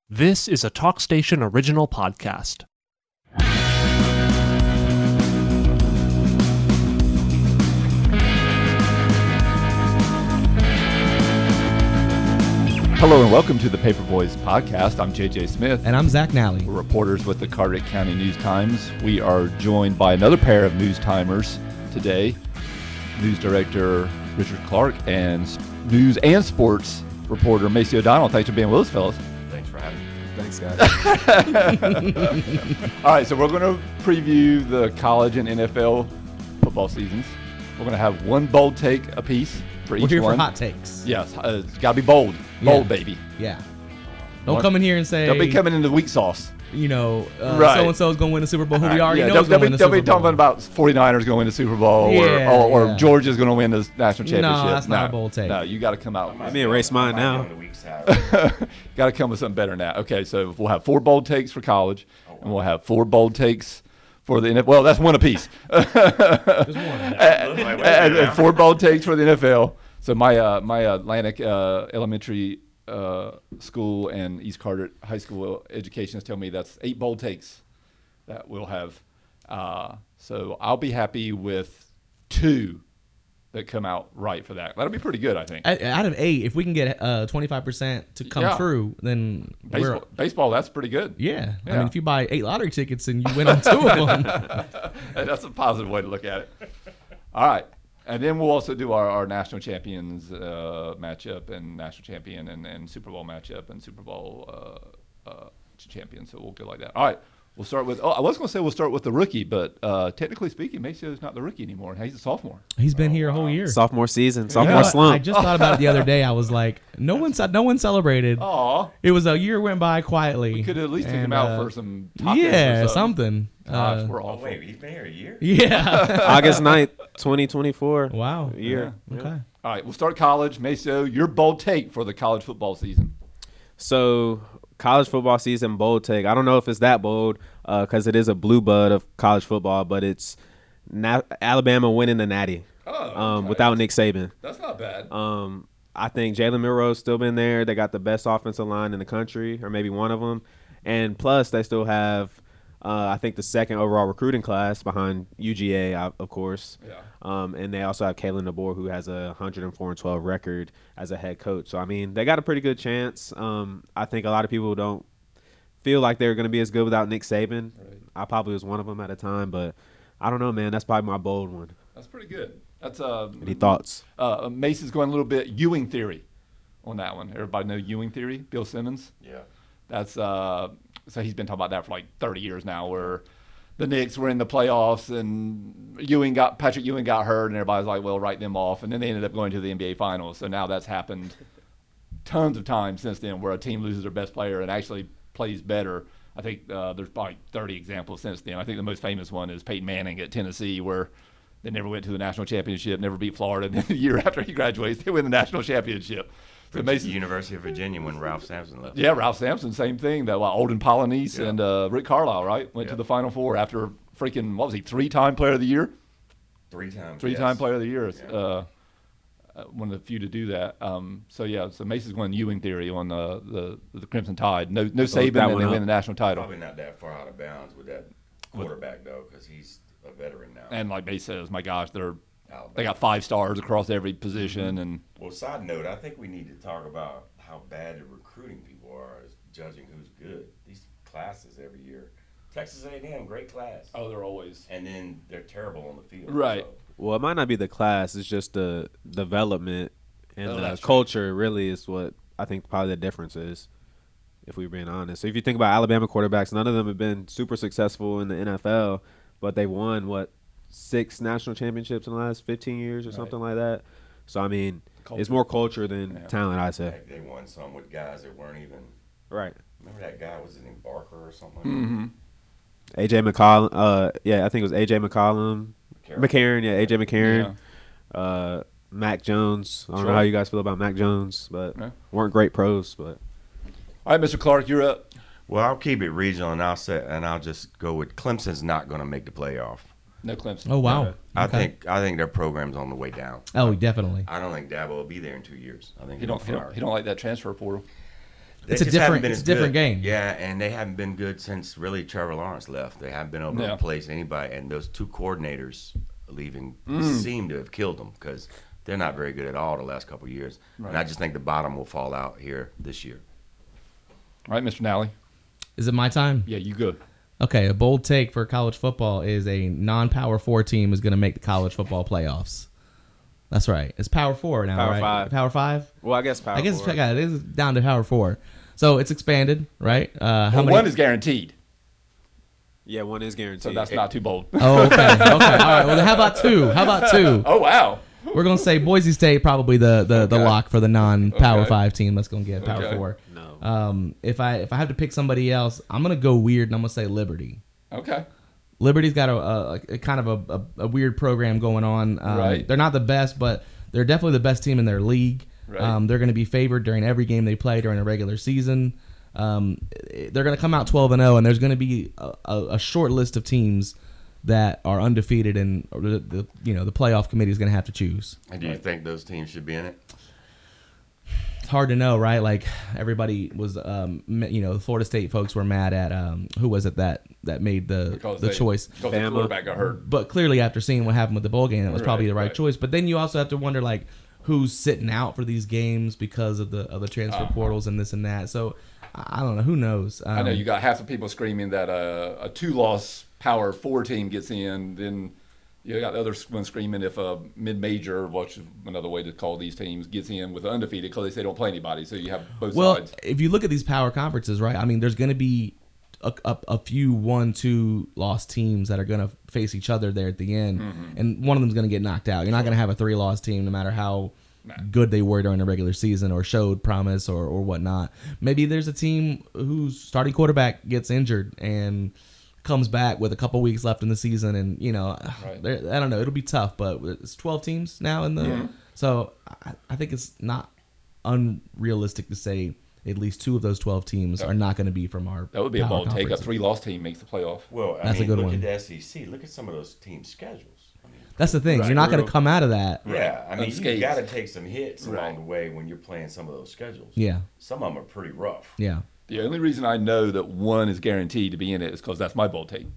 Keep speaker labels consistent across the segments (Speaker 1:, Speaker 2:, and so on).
Speaker 1: This is a TalkStation original podcast.
Speaker 2: Hello and welcome to the Paper Boys podcast. I'm JJ Smith.
Speaker 3: And I'm Zach Nally.
Speaker 2: We're reporters with the Carteret County News-Times. We are joined by another pair of News-Timers today. News director Richard Clark and news and sports reporter Macy O'Donnell. Thanks for being with us, fellas.
Speaker 4: Thanks for having me.
Speaker 5: Thanks, guys.
Speaker 2: All right, so we're going to preview the college and NFL football seasons. We're going to have one bold take apiece for each one.
Speaker 3: We're here for hot takes.
Speaker 2: Yes, it's got to be bold. Bold, baby.
Speaker 3: Yeah. Don't come in here and say,
Speaker 2: Don't be coming into weak sauce.
Speaker 3: you know,
Speaker 2: Right.
Speaker 3: so-and-so is going to win the Super Bowl, who we already know
Speaker 2: Don't
Speaker 3: is going to win the Super
Speaker 2: be
Speaker 3: Bowl.
Speaker 2: talking about 49ers going to win the Super Bowl or Georgia's going to win the national championship.
Speaker 3: No, that's not a bold take.
Speaker 2: No, you got to come out.
Speaker 5: Let me erase mine now.
Speaker 4: On the weak side.
Speaker 2: Got to come with something better now. Okay, so we'll have 4 bold takes for college, and we'll have 4 bold takes for the NFL. Well, that's one apiece.
Speaker 3: Just one.
Speaker 2: and 4 bold takes for the NFL. So my Atlantic Elementary School and East Carteret High School education has told me that's 8 bold takes that we'll have. So I'll be happy with 2 that come out right for that. That'll be pretty good, I think.
Speaker 3: Out of 8, if we can get 25% to come true, then
Speaker 2: Baseball, that's pretty good.
Speaker 3: yeah. I
Speaker 2: Yeah.
Speaker 3: mean, if you buy 8 lottery tickets and you win on 2 of them.
Speaker 2: That's a positive way to look at it. All right. And then we'll also do our national champions matchup and national champion and Super Bowl matchup and Super Bowl champion. So we'll go like that. All right. We'll start with, I was going to say we'll start with the rookie, but technically speaking, Macio's not the rookie anymore. He's a sophomore.
Speaker 3: He's been here a whole year.
Speaker 5: Sophomore season,
Speaker 3: You know
Speaker 5: sophomore
Speaker 3: what?
Speaker 5: slump.
Speaker 3: I just thought about it the other day. I was like, no one celebrated.
Speaker 2: Aw.
Speaker 3: It was a year went by quietly.
Speaker 2: We could have at least taken him
Speaker 3: And,
Speaker 2: out for some tacos
Speaker 3: yeah,
Speaker 2: or
Speaker 3: something.
Speaker 2: Gosh, we're
Speaker 4: Oh,
Speaker 2: awful.
Speaker 4: wait, he's been here a year?
Speaker 3: Yeah.
Speaker 5: August 9th, 2024.
Speaker 3: Wow.
Speaker 5: Year.
Speaker 3: Okay.
Speaker 2: All right. We'll start college. Maceo, your bold take for the college football season.
Speaker 5: So, college football season, bold take. I don't know if it's that bold because it is a blue bud of college football, but it's Alabama winning the Natty without Nick Saban.
Speaker 2: That's not bad.
Speaker 5: I think Jalen Milroe's still been there. They got the best offensive line in the country, or maybe one of them. And plus, they still have, I think, the second overall recruiting class behind UGA, of course.
Speaker 2: Yeah.
Speaker 5: And they also have Kalen DeBoer, who has a 104-12 record as a head coach. So, I mean, they got a pretty good chance. I think a lot of people don't feel like they're going to be as good without Nick Saban.
Speaker 2: Right.
Speaker 5: I probably was one of them at a time, but I don't know, man. That's probably my bold one.
Speaker 2: That's pretty good. That's
Speaker 5: Any thoughts?
Speaker 2: Mason's going a little bit Ewing theory on that one. Everybody know Ewing theory? Bill Simmons.
Speaker 4: Yeah.
Speaker 2: That's so he's been talking about that for like 30 years now, where the Knicks were in the playoffs and Patrick Ewing got hurt, and everybody's like, well, write them off, and then they ended up going to the NBA Finals. So now that's happened tons of times since then, where a team loses their best player and actually plays better. I think there's probably 30 examples since then. I think the most famous one is Peyton Manning at Tennessee, where they never went to the national championship, never beat Florida, and then the year after he graduates, they win the national championship. So Mason,
Speaker 4: University of Virginia when Ralph Sampson left.
Speaker 2: yeah, Ralph Sampson, same thing. That Olden Polynice and Rick Carlisle, right, went to the Final Four after freaking, what was he, 3-time Player of the Year?
Speaker 4: 3 times.
Speaker 2: 3-time
Speaker 4: yes.
Speaker 2: Player of the Year.
Speaker 4: Yeah.
Speaker 2: One of the few to do that. So Mason's going Ewing theory on the Crimson Tide. No Saban,
Speaker 5: that
Speaker 2: and
Speaker 5: one
Speaker 2: they
Speaker 5: up.
Speaker 2: win the national title.
Speaker 4: Probably not that far out of bounds with that quarterback, though, because he's a veteran now.
Speaker 2: And like Mace says, my gosh, they
Speaker 4: Alabama.
Speaker 2: got 5 stars across every position, and
Speaker 4: Well, side note, I think we need to talk about how bad the recruiting people are as judging who's good. These classes every year. Texas A&M, great class.
Speaker 2: they're always
Speaker 4: And then they're terrible on the field.
Speaker 2: Right.
Speaker 4: So,
Speaker 5: Well, it might not be the class. It's just the development and the
Speaker 2: that's true.
Speaker 5: culture really is what I think probably the difference is, if we're being honest. So if you think about Alabama quarterbacks, none of them have been super successful in the NFL, but they won, 6 national championships in the last 15 years or something like that. So, I mean, it's more culture than talent, I'd say.
Speaker 4: heck, they won some with guys that weren't even.
Speaker 5: Right.
Speaker 4: Remember that guy? Was his name Barker or something?
Speaker 2: Mm-hmm.
Speaker 5: A.J. McCollum. I think it was A.J. McCollum. McCarron, yeah, A.J. McCarron. Mac Jones. I don't know how you guys feel about Mac Jones, but weren't great pros. But
Speaker 2: All right, Mr. Clark, you're up.
Speaker 4: Well, I'll keep it regional, and I'll just go with Clemson's not going to make the playoff.
Speaker 2: No Clemson.
Speaker 3: Oh, wow.
Speaker 4: I think their program's on the way down.
Speaker 3: Oh, definitely.
Speaker 4: I don't think Dabo will be there in 2 years. I think
Speaker 2: He don't like that transfer portal.
Speaker 3: It's a
Speaker 4: just haven't
Speaker 3: different
Speaker 4: been
Speaker 3: it's a
Speaker 4: as
Speaker 3: different
Speaker 4: good.
Speaker 3: game.
Speaker 4: Yeah, and they haven't been good since really Trevor Lawrence left. They haven't been able to replace anybody, and those two coordinators leaving seem to have killed them because they're not very good at all the last couple of years. Right. And I just think the bottom will fall out here this year.
Speaker 2: All right, Mr. Nally.
Speaker 3: Is it my time?
Speaker 2: Yeah, you good.
Speaker 3: Okay, a bold take for college football is a non-Power 4 team is going to make the college football playoffs. That's right. It's Power 4 now,
Speaker 5: Power
Speaker 3: right?
Speaker 5: 5.
Speaker 3: Power 5?
Speaker 5: Well, I guess Power 4.
Speaker 3: Yeah, it is down to Power 4. So it's expanded, right? How many?
Speaker 2: One is guaranteed,
Speaker 5: Yeah, one is guaranteed.
Speaker 2: so that's not too bold.
Speaker 3: Oh, okay. Okay. All right. Well, how about two?
Speaker 2: Oh, wow.
Speaker 3: We're going to say Boise State probably the lock for the non-Power
Speaker 2: Okay.
Speaker 3: 5 team that's going to get Power
Speaker 2: Okay.
Speaker 3: 4.
Speaker 5: No.
Speaker 3: If I have to pick somebody else, I'm going to go weird and I'm going to say Liberty.
Speaker 2: Okay.
Speaker 3: Liberty's got a kind of a weird program going on.
Speaker 2: Right.
Speaker 3: They're not the best, but they're definitely the best team in their league.
Speaker 2: Right.
Speaker 3: They're going to be favored during every game they play during the regular season. They're going to come out 12-0, and there's going to be a short list of teams that are undefeated, and the playoff committee is going to have to choose.
Speaker 4: And do you think those teams should be in it?
Speaker 3: It's hard to know, right? Like everybody was, the Florida State folks were mad at who was it that made the choice.
Speaker 2: Because the quarterback got hurt.
Speaker 3: But clearly, after seeing what happened with the bowl game, it was probably the right
Speaker 2: Right.
Speaker 3: choice. But then you also have to wonder, like, who's sitting out for these games because of the transfer portals and this and that. So I don't know. Who knows?
Speaker 2: I know you got half the people screaming that a 2-loss Power 4 team gets in. Then you got the other one screaming if a mid-major, which is another way to call these teams, gets in with undefeated because they say don't play anybody. So you have both sides.
Speaker 3: If you look at these power conferences, right? I mean, there's going to be a few 1-2 loss teams that are going to face each other there at the end, and one of them's going to get knocked out. You're not going to have a 3-loss team no matter how good they were during the regular season or showed promise or whatnot. Maybe there's a team whose starting quarterback gets injured and comes back with a couple weeks left in the season, and I don't know. It'll be tough, but it's 12 teams now in the. So I think it's not unrealistic to say at least 2 of those 12 teams are not going to be from our.
Speaker 2: That would be a
Speaker 3: power
Speaker 2: bold take. A
Speaker 3: conferences.
Speaker 2: 3-loss team makes the playoff.
Speaker 4: Well,
Speaker 3: That's a good
Speaker 4: look
Speaker 3: one.
Speaker 4: at the SEC. Look at some of those teams' schedules. I mean,
Speaker 3: That's the thing. You're not going to come out of that.
Speaker 4: yeah, I mean,
Speaker 2: Unscathed.
Speaker 4: you got to take some hits along
Speaker 2: Right.
Speaker 4: the way when you're playing some of those schedules.
Speaker 3: Yeah.
Speaker 4: Some of them are pretty rough.
Speaker 3: Yeah.
Speaker 2: The only reason I know that one is guaranteed to be in it is because that's my bold take.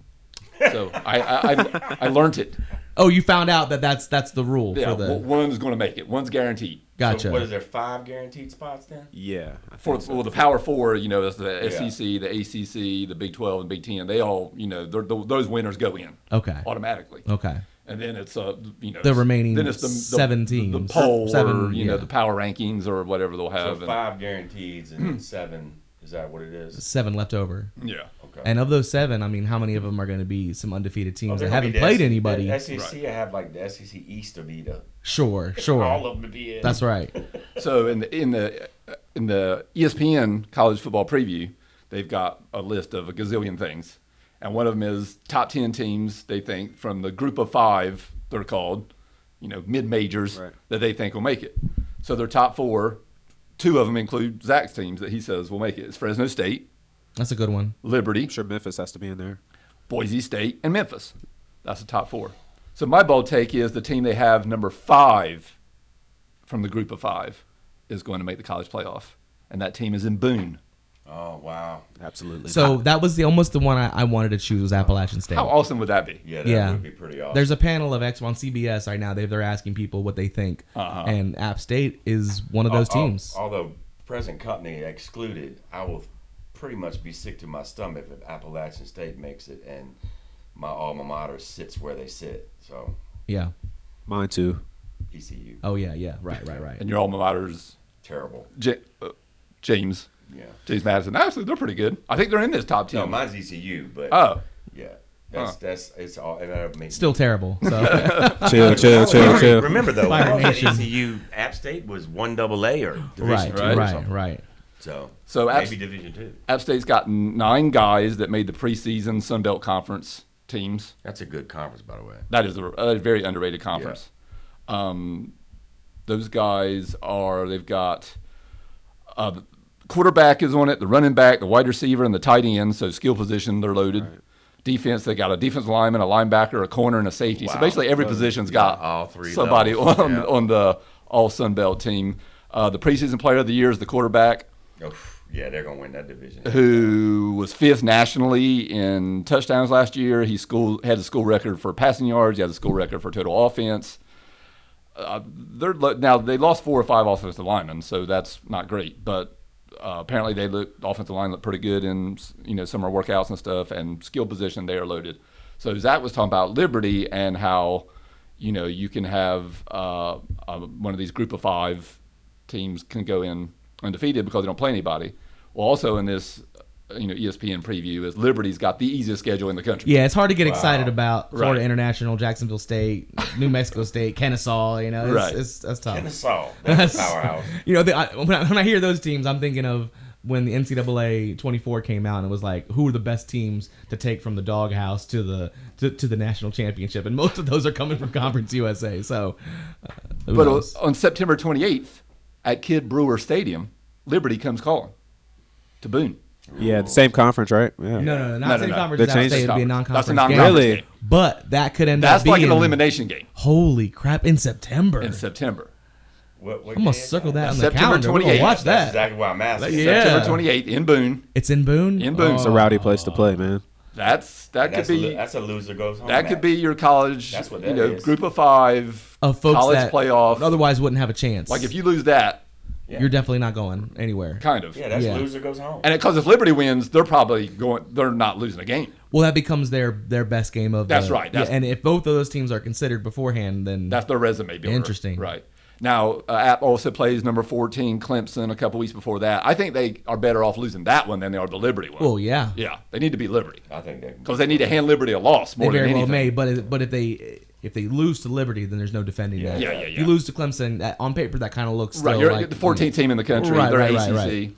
Speaker 2: So I learned it.
Speaker 3: Oh, you found out that's the rule
Speaker 2: Yeah,
Speaker 3: for the.
Speaker 2: one's going to make it. One's guaranteed.
Speaker 3: Gotcha.
Speaker 4: So what is there, 5 guaranteed spots then?
Speaker 5: Yeah. I
Speaker 2: For
Speaker 5: think so.
Speaker 2: well, the Power 4, that's the SEC, the ACC, the Big 12, and Big 10. They all, those winners go in
Speaker 3: Okay.
Speaker 2: automatically.
Speaker 3: Okay.
Speaker 2: And then it's
Speaker 3: The remaining
Speaker 2: then it's the
Speaker 3: 7 teams.
Speaker 2: the poll,
Speaker 3: Seven,
Speaker 2: or
Speaker 3: yeah.
Speaker 2: the power rankings or whatever they'll have.
Speaker 4: So 5 guaranteed and 7. Is that what it is?
Speaker 3: 7 left over.
Speaker 2: Yeah.
Speaker 4: Okay.
Speaker 3: And of those 7, I mean, how many of them are going to be some undefeated teams
Speaker 4: they're
Speaker 3: that
Speaker 4: gonna
Speaker 3: haven't
Speaker 4: be the
Speaker 3: played
Speaker 4: SEC
Speaker 3: anybody?
Speaker 4: The SEC, I have like the SEC East to be the
Speaker 3: Sure.
Speaker 4: all of them to be in.
Speaker 3: That's right.
Speaker 2: So in the ESPN college football preview, they've got a list of a gazillion things, and one of them is top 10 teams they think from the group of 5 they're called, mid majors
Speaker 5: Right.
Speaker 2: that they think will make it. So their top 4, 2 of them include Zach's teams that he says will make it. It's Fresno State,
Speaker 3: That's a good one.
Speaker 2: Liberty,
Speaker 5: I'm sure Memphis has to be in there.
Speaker 2: Boise State, and Memphis. That's the top 4. So my bold take is the team they have number 5 from the group of 5 is going to make the college playoff, and that team is in Boone.
Speaker 4: Oh wow.
Speaker 5: Absolutely.
Speaker 3: So that was almost the one I wanted to choose was Appalachian State.
Speaker 2: How awesome would that be?
Speaker 4: Yeah, that
Speaker 3: Yeah.
Speaker 4: would be pretty awesome.
Speaker 3: There's a panel of experts on CBS right now. They're asking people what they think, and App State is one of those teams.
Speaker 4: Although present company excluded, I will pretty much be sick to my stomach if Appalachian State makes it and my alma mater sits where they sit. So
Speaker 3: Yeah.
Speaker 5: Mine too.
Speaker 4: ECU,
Speaker 3: Oh yeah. Right.
Speaker 2: And your alma mater's
Speaker 4: terrible.
Speaker 2: James
Speaker 4: Yeah.
Speaker 2: Madison. Actually, they're pretty good. I think they're in this top 10.
Speaker 4: No, mine's ECU, but
Speaker 2: Oh,
Speaker 4: yeah, that's it's all. That makes
Speaker 3: Still terrible. So
Speaker 5: Chill.
Speaker 4: Remember though,
Speaker 3: Fire
Speaker 4: all that
Speaker 3: Nation.
Speaker 4: ECU App State was 1AA or Division
Speaker 3: right,
Speaker 4: II or something.
Speaker 3: right.
Speaker 4: So
Speaker 2: App-
Speaker 4: maybe Division II.
Speaker 2: App State's got 9 guys that made the preseason Sun Belt Conference teams.
Speaker 4: That's a good conference, by the way.
Speaker 2: That is a very underrated conference. Those guys they've got the quarterback is on it, the running back, the wide receiver, and the tight end. So skill position, they're loaded.
Speaker 5: Right.
Speaker 2: Defense, they got a defensive lineman, a linebacker, a corner, and a safety. So
Speaker 4: Wow.
Speaker 2: basically every
Speaker 4: Well,
Speaker 2: position's
Speaker 4: yeah,
Speaker 2: got
Speaker 4: all 3
Speaker 2: somebody
Speaker 4: levels.
Speaker 2: on the All Sun Belt team. The preseason player of the year is the quarterback.
Speaker 4: Oof, Yeah, they're going to win that division.
Speaker 2: who was fifth nationally in touchdowns last year. He had the school record for passing yards. He had the school record for total offense. Now they lost 4 or 5 offensive linemen, so that's not great. But apparently, offensive line looked pretty good in summer workouts and stuff, and skill position they are loaded. So Zach was talking about Liberty and how you can have one of these group of 5 teams can go in undefeated because they don't play anybody. Well, also in this ESPN preview is Liberty's got the easiest schedule in the country.
Speaker 3: Yeah, it's hard to get excited about Florida
Speaker 2: Right.
Speaker 3: International, Jacksonville State, New Mexico State, Kennesaw.
Speaker 2: Right.
Speaker 3: That's tough.
Speaker 4: Kennesaw, that's a powerhouse.
Speaker 3: When I hear those teams, I'm thinking of when the NCAA 24 came out and it was like, who are the best teams to take from the doghouse to the national championship, and most of those are coming from Conference USA. So, who
Speaker 2: But
Speaker 3: knows?
Speaker 2: on September 28th at Kid Brewer Stadium, Liberty comes calling to Boone.
Speaker 5: Yeah, the same conference, right? Yeah.
Speaker 3: No, not
Speaker 2: No,
Speaker 3: same
Speaker 2: no.
Speaker 3: conference.
Speaker 5: They
Speaker 3: That
Speaker 5: changed
Speaker 3: state
Speaker 5: the
Speaker 3: would be a
Speaker 2: That's a
Speaker 3: non-conference
Speaker 2: non-conference
Speaker 3: game.
Speaker 5: Really?
Speaker 2: game.
Speaker 3: But that could end
Speaker 2: That's
Speaker 3: up being
Speaker 2: like an elimination game
Speaker 3: Holy crap! In September,
Speaker 2: in September.
Speaker 4: What
Speaker 3: I'm gonna circle that on the
Speaker 2: September
Speaker 3: calendar. We're gonna
Speaker 2: 28th.
Speaker 3: watch
Speaker 4: That's
Speaker 3: that.
Speaker 4: exactly why I'm asking.
Speaker 3: Yeah.
Speaker 2: September 28th in Boone.
Speaker 3: It's in Boone.
Speaker 2: In Boone.
Speaker 5: It's a rowdy place to play, man.
Speaker 2: That could
Speaker 4: That's
Speaker 2: be
Speaker 4: that's a loser goes home.
Speaker 2: that could be your college.
Speaker 4: That's what that is.
Speaker 2: Group of 5
Speaker 3: of folks
Speaker 2: college
Speaker 3: that
Speaker 2: playoff.
Speaker 3: otherwise wouldn't have a chance.
Speaker 2: Like if you lose that,
Speaker 3: you're definitely not going anywhere.
Speaker 2: kind of.
Speaker 4: Yeah, that's
Speaker 3: Yeah.
Speaker 4: loser goes home.
Speaker 2: And because if Liberty wins, they're probably going. They're not losing a game.
Speaker 3: Well, that becomes their best game of.
Speaker 2: That's right.
Speaker 3: Yeah, and if both of those teams are considered beforehand, then
Speaker 2: That's their resume builder.
Speaker 3: Interesting.
Speaker 2: Right. Now, App also plays number 14, Clemson, a couple weeks before that. I think they are better off losing that one than they are the Liberty one.
Speaker 3: oh yeah,
Speaker 2: Yeah, they need to beat Liberty
Speaker 4: I think they.
Speaker 2: because they need to hand Liberty a loss
Speaker 3: they
Speaker 2: more than
Speaker 3: very well
Speaker 2: anything.
Speaker 3: may. But if they lose to Liberty, then there's no defending that.
Speaker 2: Yeah.
Speaker 3: If you lose to Clemson, on paper that kind of looks
Speaker 2: Right,
Speaker 3: still
Speaker 2: you're
Speaker 3: like
Speaker 2: the 14th team in the country.
Speaker 3: Right,
Speaker 2: They're
Speaker 3: right,
Speaker 2: ACC.
Speaker 3: right.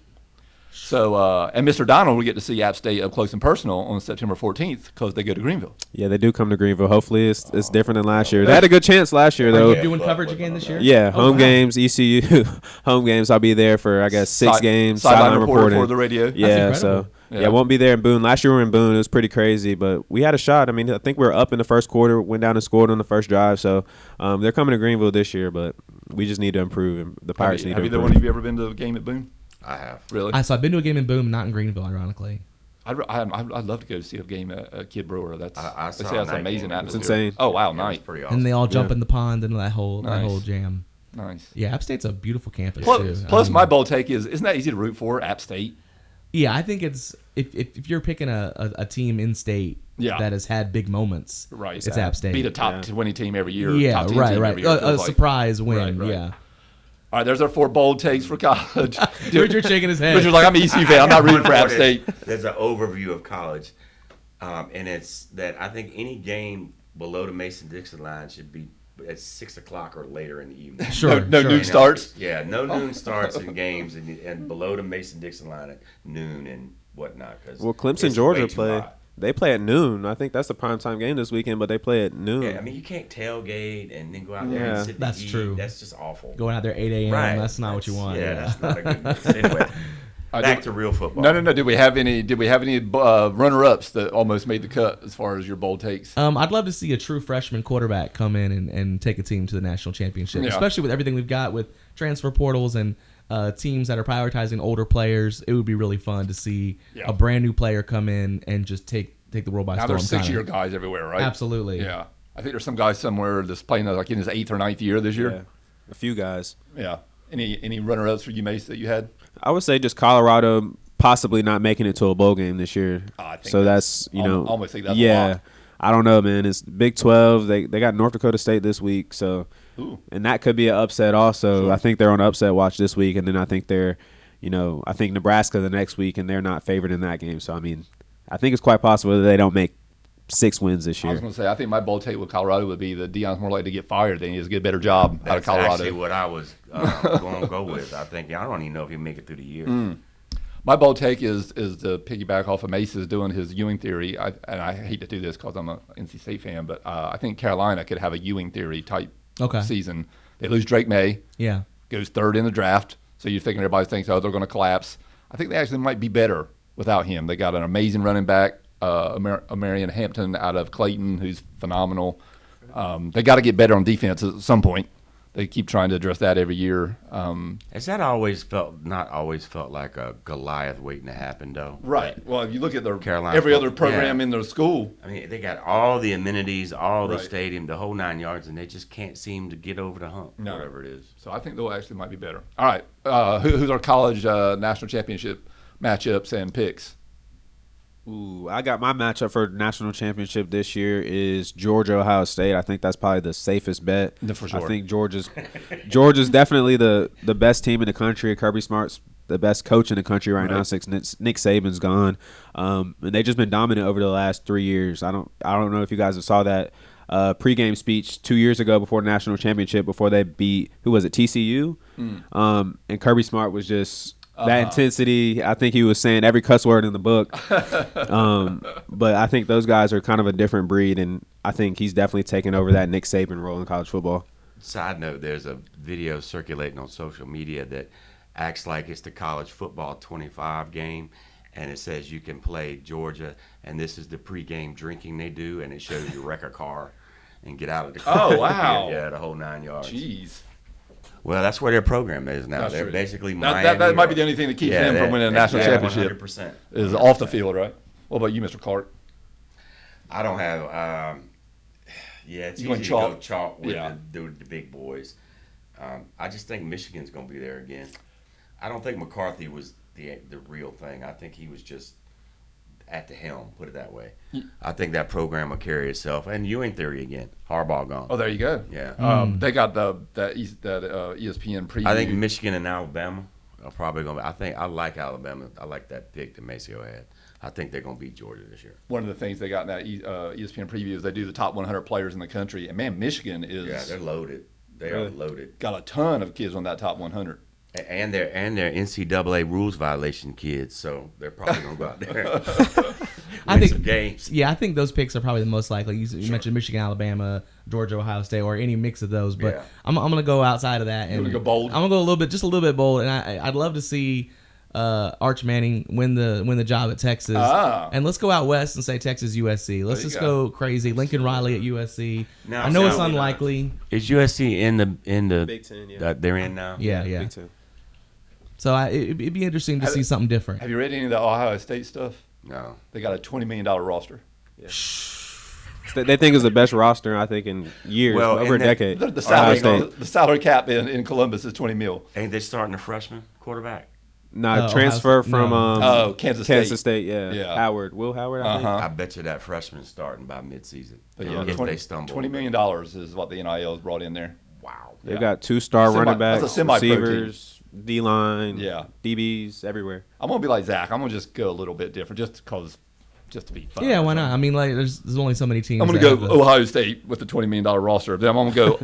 Speaker 2: So, and Mr. Donald will get to see App State up close and personal on September 14th because they go to Greenville.
Speaker 5: Yeah, they do come to Greenville. Hopefully, it's different than last year. They had a good chance last year,
Speaker 3: Are
Speaker 5: though.
Speaker 3: you doing coverage again this year?
Speaker 5: Yeah,
Speaker 3: Oh,
Speaker 5: home
Speaker 3: wow.
Speaker 5: games, ECU home games. I'll be there for 6 games.
Speaker 2: Sideline reporter
Speaker 5: reporting
Speaker 2: for the radio.
Speaker 5: Yeah,
Speaker 3: incredible.
Speaker 5: so
Speaker 2: Yeah.
Speaker 5: yeah, won't be there in Boone. Last year we were in Boone. It was pretty crazy, but we had a shot. I mean, I think we were up in the first quarter, went down and scored on the first drive. So they're coming to Greenville this year, but we just need to improve. And the Pirates need
Speaker 2: Have
Speaker 5: to
Speaker 2: either
Speaker 5: improve.
Speaker 2: one of you ever been to a game at Boone?
Speaker 4: I have.
Speaker 2: Really?
Speaker 3: So I've been to a game in Boone, not in Greenville, ironically.
Speaker 2: I'd love to go see a game at Kid Brewer. They
Speaker 4: I
Speaker 2: say
Speaker 4: saw
Speaker 2: that's
Speaker 4: a
Speaker 2: an
Speaker 4: night
Speaker 2: amazing
Speaker 4: game.
Speaker 2: atmosphere.
Speaker 5: It's insane.
Speaker 2: Oh wow,
Speaker 4: Yeah,
Speaker 2: nice,
Speaker 4: it's pretty awesome.
Speaker 3: And they all jump
Speaker 5: Yeah.
Speaker 3: in the pond and that whole
Speaker 2: Nice.
Speaker 3: jam.
Speaker 2: nice.
Speaker 3: Yeah, App State's a beautiful campus
Speaker 2: Plus,
Speaker 3: too.
Speaker 2: plus
Speaker 3: I mean,
Speaker 2: my bold take is, isn't that easy to root for? App State.
Speaker 3: Yeah, I think it's if you're picking a team in state
Speaker 2: Yeah.
Speaker 3: that has had big moments,
Speaker 2: Right.
Speaker 3: it's App State.
Speaker 2: Beat a top
Speaker 5: Yeah.
Speaker 2: 20 team every year.
Speaker 3: yeah,
Speaker 2: top 10
Speaker 3: right,
Speaker 2: team
Speaker 3: right.
Speaker 2: Every year, it
Speaker 3: A
Speaker 2: feels like.
Speaker 3: surprise win.
Speaker 2: Right.
Speaker 3: Yeah.
Speaker 2: All right, there's our 4 bold takes for college.
Speaker 3: Richard shaking his head.
Speaker 2: Richard's like, I'm an ECU fan. I'm not rooting for App State.
Speaker 4: There's an overview of college, and it's that I think any game below the Mason-Dixon line should be at 6 o'clock or later in the evening.
Speaker 3: Sure,
Speaker 2: No
Speaker 3: sure.
Speaker 2: noon starts.
Speaker 4: Yeah, no noon starts in games and below the Mason-Dixon line at noon and whatnot.
Speaker 5: Well, Clemson,
Speaker 4: it's
Speaker 5: Georgia
Speaker 4: way too
Speaker 5: play.
Speaker 4: hot.
Speaker 5: They play at noon. I think that's the prime time game this weekend, but they play at noon.
Speaker 4: Yeah, I mean you can't tailgate and then go out there
Speaker 5: Yeah.
Speaker 4: and sit.
Speaker 3: That's
Speaker 4: to eat.
Speaker 3: true.
Speaker 4: That's just awful.
Speaker 3: Going out there 8 a.m.
Speaker 4: Right.
Speaker 3: That's not what you want.
Speaker 4: Yeah, that's not a good mix. Anyway, back to real football.
Speaker 2: No. Did we have any runner-ups that almost made the cut as far as your bold takes?
Speaker 3: I'd love to see a true freshman quarterback come in and take a team to the national championship,
Speaker 2: Yeah.
Speaker 3: especially with everything we've got with transfer portals and teams that are prioritizing older players. It would be really fun to see
Speaker 2: Yeah.
Speaker 3: a brand new player come in and just take the world by
Speaker 2: Now
Speaker 3: storm.
Speaker 2: there's
Speaker 3: kinda.
Speaker 2: 6-year guys everywhere, right?
Speaker 3: Absolutely.
Speaker 2: Yeah. I think there's some guy somewhere that's playing like in his 8th or 9th year this
Speaker 5: Yeah,
Speaker 2: year.
Speaker 5: a few guys.
Speaker 2: Yeah. Any runner-ups for you, Mace, that you had?
Speaker 5: I would say just Colorado possibly not making it to a bowl game this year.
Speaker 2: I think
Speaker 5: So
Speaker 2: that's-
Speaker 5: that's
Speaker 2: I almost think that's a
Speaker 5: yeah.
Speaker 2: lot.
Speaker 5: I don't know, man. It's Big 12. They got North Dakota State this week, so
Speaker 2: Ooh.
Speaker 5: and that could be an upset also.
Speaker 2: Sure.
Speaker 5: I think they're on upset watch this week, and then I think they're, I think Nebraska the next week, and they're not favored in that game. So I mean, I think it's quite possible that they don't make 6 wins this
Speaker 2: I was
Speaker 5: year.
Speaker 2: going to say, I think my bold take with Colorado would be that Deion's more likely to get fired than he is to get a better job out of
Speaker 4: That's actually
Speaker 2: Colorado.
Speaker 4: what I was going to go with. I think I don't even know if he'll make it through the year.
Speaker 2: My bold take is to piggyback off of Mace's doing his Ewing theory. And I hate to do this because I'm a NC State fan, but I think Carolina could have a Ewing theory type
Speaker 3: Okay.
Speaker 2: season. They lose Drake May,
Speaker 3: Yeah.
Speaker 2: goes 3rd in the draft. So you're thinking everybody thinks, oh, they're going to collapse. I think they actually might be better without him. They got an amazing running back, Marion Hampton out of Clayton, who's phenomenal. They got to get better on defense at some point. they keep trying to address that every year.
Speaker 4: Has that not always felt like a Goliath waiting to happen, though?
Speaker 2: Right. Well, if you look at
Speaker 4: Carolina
Speaker 2: every other
Speaker 4: football,
Speaker 2: program
Speaker 4: yeah.
Speaker 2: in their school.
Speaker 4: I mean, they got all the amenities, all the
Speaker 2: Right.
Speaker 4: stadium, the whole 9 yards, and they just can't seem to get over the hump,
Speaker 2: No.
Speaker 4: whatever it is.
Speaker 2: So I think they'll actually might be better. All right. Who's our college national championship matchups and picks?
Speaker 5: Ooh, I got my matchup for national championship this year is Georgia Ohio State. I think that's probably the safest bet.
Speaker 2: For sure.
Speaker 5: I think Georgia's definitely the best team in the country. Kirby Smart's the best coach in the country right now since Nick Saban's gone. And they've just been dominant over the last 3 years. I don't know if you guys saw that pregame speech 2 years ago before the national championship, before they beat TCU. And Kirby Smart was just that intensity. I think he was saying every cuss word in the book. But I think those guys are kind of a different breed, and I think he's definitely taken over that Nick Saban role in college football.
Speaker 4: Side note, there's a video circulating on social media that acts like it's the college football 25 game, and it says you can play Georgia, and this is the pregame drinking they do, and it shows you wreck a car and get out of the car.
Speaker 2: Oh, wow.
Speaker 4: Yeah, the whole 9 yards.
Speaker 2: Jeez.
Speaker 4: Well, that's where their program is now.
Speaker 2: That's
Speaker 4: They're
Speaker 2: true.
Speaker 4: basically
Speaker 2: That
Speaker 4: Miami.
Speaker 2: might be the only thing that keeps them from winning a national championship.
Speaker 4: 100%.
Speaker 2: Is off the field, right? What about you, Mr. Clark?
Speaker 4: I don't have. It's
Speaker 2: You
Speaker 4: easy
Speaker 2: went
Speaker 4: to
Speaker 2: chalk?
Speaker 4: go chalk with
Speaker 2: Yeah.
Speaker 4: the big boys. I just think Michigan's going to be there again. I don't think McCarthy was the real thing. I think he was just at the helm, put it that way. I think that program will carry itself. And Ewing theory again. Harbaugh gone.
Speaker 2: Oh, there you go.
Speaker 4: Yeah.
Speaker 2: They got that ESPN preview.
Speaker 4: I think Michigan and Alabama are probably going to. I like Alabama. I like that pick that Maceo had. I think they're going to beat Georgia this year.
Speaker 2: one of the things they got in that ESPN preview is they do the top 100 players in the country, and man, Michigan is
Speaker 4: Yeah, they're loaded. They are loaded.
Speaker 2: got a ton of kids on that top 100.
Speaker 4: And they're NCAA rules violation kids, so they're probably going to go out there and
Speaker 3: I
Speaker 4: win
Speaker 3: think-
Speaker 4: some games.
Speaker 3: Yeah, I think those picks are probably the most likely. You mentioned Michigan, Alabama, Georgia, Ohio State, or any mix of those. But
Speaker 4: Yeah.
Speaker 3: I'm going to go outside of that. And
Speaker 2: gonna go bold?
Speaker 3: I'm going to go just a little bit bold. And I'd love to see Arch Manning win the job at Texas. And let's go out west and say Texas USC. Let's
Speaker 2: There you
Speaker 3: just
Speaker 2: go.
Speaker 3: go crazy. Lincoln Riley at USC.
Speaker 4: Now,
Speaker 3: I know it's
Speaker 4: sound-
Speaker 3: unlikely.
Speaker 4: Is USC in the
Speaker 5: Big Ten, yeah.
Speaker 4: that they're in now?
Speaker 3: Yeah.
Speaker 5: Big Ten.
Speaker 3: So it'd be interesting to see something different.
Speaker 2: Have you read any of the Ohio State stuff?
Speaker 4: No.
Speaker 2: They got a $20 million roster.
Speaker 5: They think it's the best roster, I think, in years,
Speaker 4: Well,
Speaker 5: over a
Speaker 4: and that-
Speaker 5: decade.
Speaker 2: The
Speaker 5: Ohio
Speaker 2: salary,
Speaker 5: State.
Speaker 2: the salary cap in Columbus is $20 million.
Speaker 4: Ain't they starting a freshman quarterback?
Speaker 5: Nah,
Speaker 3: Ohio
Speaker 5: transfer
Speaker 3: State-
Speaker 5: from
Speaker 3: no.
Speaker 2: Kansas
Speaker 5: Kansas
Speaker 2: State.
Speaker 5: State, yeah.
Speaker 2: Yeah.
Speaker 5: Howard, Will Howard, I think.
Speaker 2: Uh-huh.
Speaker 4: I bet you that freshman's starting by midseason.
Speaker 2: But yeah,
Speaker 4: if they stumble.
Speaker 2: $20 million is what the NIL has brought in there.
Speaker 4: Wow.
Speaker 5: They've
Speaker 2: Yeah.
Speaker 5: got 2-star
Speaker 2: Semi-
Speaker 5: running
Speaker 2: that's a
Speaker 5: backs,
Speaker 2: semi-pro team.
Speaker 5: receivers, D-line,
Speaker 2: Yeah.
Speaker 5: DBs, everywhere.
Speaker 2: I'm going to be like Zach. I'm going to just go a little bit different just to be fun.
Speaker 3: Yeah, why not? I mean, like, there's only so many teams.
Speaker 2: I'm going
Speaker 3: that
Speaker 2: to
Speaker 3: have
Speaker 2: go
Speaker 3: the-
Speaker 2: Ohio State with the $20 million roster. Then I'm going to go.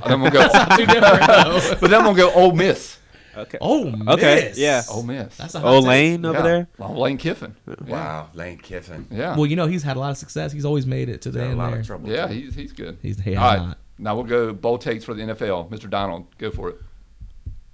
Speaker 3: Too different, though.
Speaker 2: But then I'm going to go Ole Miss.
Speaker 5: Okay.
Speaker 3: Oh,
Speaker 5: Okay,
Speaker 3: miss.
Speaker 5: yeah.
Speaker 2: Ole Miss.
Speaker 3: That's a hot take.
Speaker 5: Lane over
Speaker 2: Yeah.
Speaker 5: there.
Speaker 2: Well, Lane Kiffin.
Speaker 4: Wow. Lane Kiffin.
Speaker 2: Yeah.
Speaker 3: Well, he's had a lot of success. He's always made it to the
Speaker 4: Got a
Speaker 3: end
Speaker 4: lot
Speaker 3: there.
Speaker 4: of trouble.
Speaker 2: Yeah,
Speaker 4: too.
Speaker 2: he's good.
Speaker 3: He has
Speaker 2: All right.
Speaker 3: not.
Speaker 2: Now we'll go bold takes for the NFL. Mr. Donald, go for it.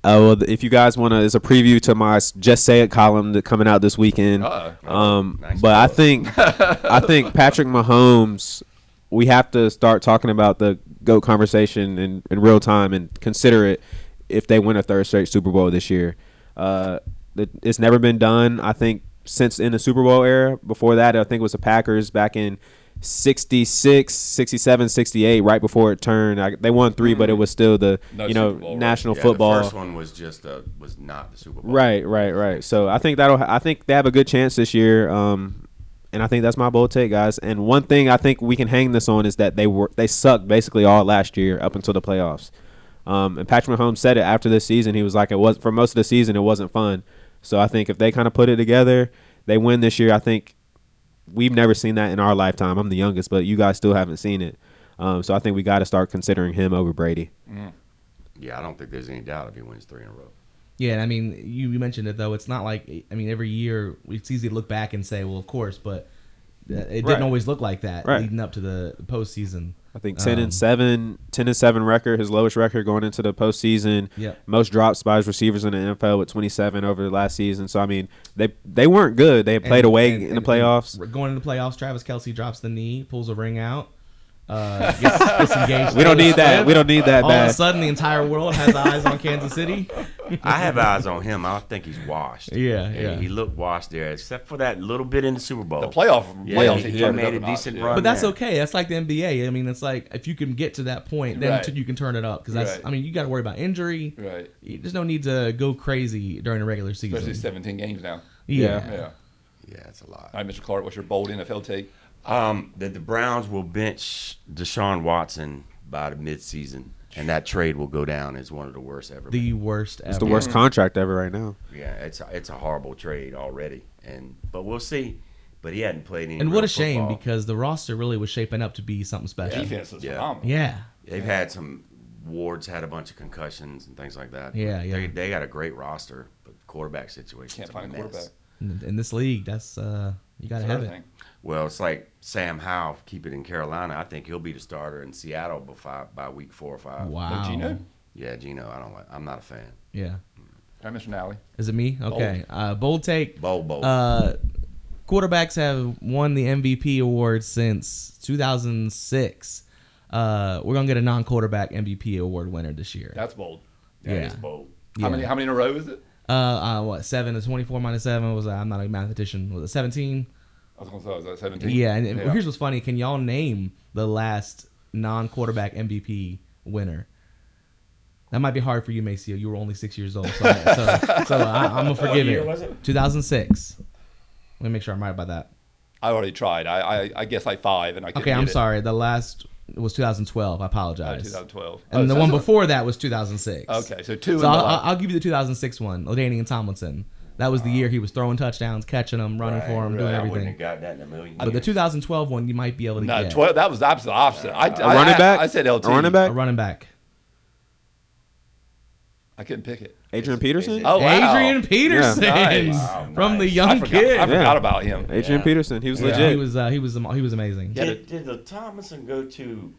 Speaker 5: Well, if you guys want to, it's a preview to my Just Say It column that coming out this weekend.
Speaker 2: Uh-oh.
Speaker 4: Nice
Speaker 5: But I
Speaker 4: plug.
Speaker 5: think Patrick Mahomes, we have to start talking about the GOAT conversation in real time and consider it if they win a third straight Super Bowl this year. It's never been done, I think, since in the Super Bowl era. Before that, I think it was the Packers back in 66, 67, 68, right before it turned. They won 3, but it was still the
Speaker 2: No Super Bowl, right?
Speaker 5: national
Speaker 4: Yeah,
Speaker 5: football.
Speaker 4: The first one was just was not the Super Bowl.
Speaker 5: Right. So I think they have a good chance this year. And I think that's my bold take, guys. And one thing I think we can hang this on is that they sucked basically all last year up until the playoffs. And Patrick Mahomes said it after this season. He was like, for most of the season, it wasn't fun. So I think if they kind of put it together, they win this year. I think we've never seen that in our lifetime. I'm the youngest, but you guys still haven't seen it. So I think we got to start considering him over Brady.
Speaker 4: Yeah, I don't think there's any doubt if he wins 3 in a row.
Speaker 3: Yeah, I mean, you mentioned it, though. It's not like, I mean, every year it's easy to look back and say, well, of course, but it didn't
Speaker 5: Right.
Speaker 3: always look like that
Speaker 5: Right.
Speaker 3: leading up to the postseason.
Speaker 5: I think 10-7 record, his lowest record going into the postseason.
Speaker 3: Yep.
Speaker 5: Most drops by his receivers in the NFL with 27 over the last season. So I mean, they weren't good. They played away in the playoffs.
Speaker 3: And going into the playoffs, Travis Kelce drops the knee, pulls a ring out. gets engaged.
Speaker 5: We don't need that. We don't need that
Speaker 3: All of a
Speaker 5: bad.
Speaker 3: sudden, the entire world has eyes on Kansas City.
Speaker 4: I have eyes on him. I think he's washed.
Speaker 3: Yeah, yeah.
Speaker 4: He looked washed there, except for that little bit in the Super Bowl.
Speaker 2: The playoffs,
Speaker 4: he
Speaker 2: he turned it
Speaker 4: made
Speaker 2: up
Speaker 4: a
Speaker 2: a notch,
Speaker 4: decent
Speaker 2: yeah.
Speaker 4: run.
Speaker 3: But that's
Speaker 4: there.
Speaker 3: okay. That's like the NBA. I mean, it's like if you can get to that point, then
Speaker 2: Right.
Speaker 3: you can turn it up. Because that's,
Speaker 2: Right.
Speaker 3: I mean, you got to worry about injury.
Speaker 2: Right.
Speaker 3: There's no need to go crazy during the regular season.
Speaker 2: Especially 17 games now.
Speaker 3: Yeah.
Speaker 2: Yeah.
Speaker 4: Yeah, it's a lot.
Speaker 2: All right, Mr. Clark, what's your bold NFL take?
Speaker 4: That the Browns will bench Deshaun Watson by the midseason, and that trade will go down as one of the worst ever.
Speaker 3: The worst ever.
Speaker 5: It's the worst contract ever right now.
Speaker 4: Yeah, it's a horrible trade already, but we'll see. But he hadn't played any.
Speaker 3: And
Speaker 4: real
Speaker 3: what a shame
Speaker 4: football.
Speaker 3: because the roster really was shaping up to be something special.
Speaker 2: Defense is
Speaker 4: Yeah.
Speaker 2: phenomenal.
Speaker 3: Yeah.
Speaker 4: They've had some. Ward's had a bunch of concussions and things like that.
Speaker 3: Yeah, yeah.
Speaker 4: They got a great roster, but the quarterback situation
Speaker 2: Can't find a quarterback.
Speaker 3: In this league, that's you got to
Speaker 2: That's
Speaker 3: have it.
Speaker 2: everything.
Speaker 4: Well, it's like Sam Howell, keep it in Carolina. I think he'll be the starter in Seattle by week 4 or 5.
Speaker 3: Wow.
Speaker 2: No, Gino?
Speaker 4: Yeah, Gino. I'm not a fan.
Speaker 3: Yeah.
Speaker 2: All right, Mr. Nally.
Speaker 3: Is it me? Okay. Bold take.
Speaker 4: Bold.
Speaker 3: Quarterbacks have won the MVP award since 2006. We're gonna get a non-quarterback MVP award winner this year.
Speaker 2: That's bold.
Speaker 4: That
Speaker 3: yeah.
Speaker 4: is bold.
Speaker 2: How many in a row is it?
Speaker 3: What 7 is 24 minus 7 was I'm not a mathematician. Was it 17?
Speaker 2: I was going to say, was that 17?
Speaker 3: Yeah. And here's what's funny. Can y'all name the last non-quarterback MVP winner? That might be hard for you, Maceo. You were only 6 years old, so I'm gonna forgive
Speaker 4: year
Speaker 3: it.
Speaker 4: was it?
Speaker 3: 2006. Let me make sure I'm right about that.
Speaker 2: I already tried. I guess like 5, and I couldn't
Speaker 3: Okay, I'm
Speaker 2: get it.
Speaker 3: sorry. The last was 2012. I apologize.
Speaker 2: 2012.
Speaker 3: And the
Speaker 2: so
Speaker 3: one
Speaker 2: that's
Speaker 3: before that was 2006.
Speaker 2: Okay, so 2 in
Speaker 3: So
Speaker 2: the
Speaker 3: I'll give you the 2006 one, LaDainian Tomlinson. That was the year he was throwing touchdowns, catching them, running for them, doing
Speaker 4: I wouldn't
Speaker 3: everything.
Speaker 4: have got that in a million
Speaker 3: But the
Speaker 4: years.
Speaker 3: 2012 one, you might be able to
Speaker 2: No,
Speaker 3: get
Speaker 2: 12. That was the absolute opposite.
Speaker 5: A running back?
Speaker 2: I said LT.
Speaker 5: A running
Speaker 3: a
Speaker 5: back?
Speaker 3: running back.
Speaker 2: I couldn't pick it.
Speaker 5: Adrian Peterson?
Speaker 2: Oh, wow.
Speaker 3: Adrian Peterson
Speaker 2: Nice.
Speaker 4: Wow,
Speaker 3: from the
Speaker 4: nice.
Speaker 3: young
Speaker 2: I forgot,
Speaker 3: kid.
Speaker 2: I forgot
Speaker 5: Yeah.
Speaker 2: about him.
Speaker 5: Adrian
Speaker 4: Yeah.
Speaker 5: Peterson. He was
Speaker 3: Yeah,
Speaker 5: legit.
Speaker 3: he was amazing.
Speaker 2: Yeah.
Speaker 4: Did the Thomason go to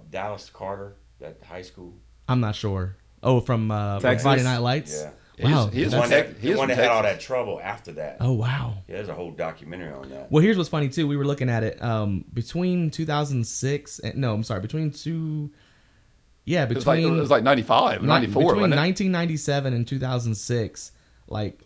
Speaker 4: Dallas Carter, that high school?
Speaker 3: I'm not sure. Oh, from
Speaker 5: Texas?
Speaker 3: Friday Night Lights.
Speaker 4: Yeah.
Speaker 3: Wow.
Speaker 2: He is
Speaker 4: The
Speaker 2: from
Speaker 4: one that,
Speaker 2: Texas. He
Speaker 4: the
Speaker 2: is
Speaker 4: one
Speaker 2: from
Speaker 4: that had all
Speaker 2: Texas.
Speaker 4: that trouble after that.
Speaker 3: Oh wow.
Speaker 4: Yeah, there's a whole documentary on that.
Speaker 3: Well, here's what's funny too. We were looking at it between 2006 and between two. Yeah,
Speaker 2: It was like
Speaker 3: between
Speaker 2: 95, 94,
Speaker 3: between
Speaker 2: wasn't it?
Speaker 3: 1997 and 2006, like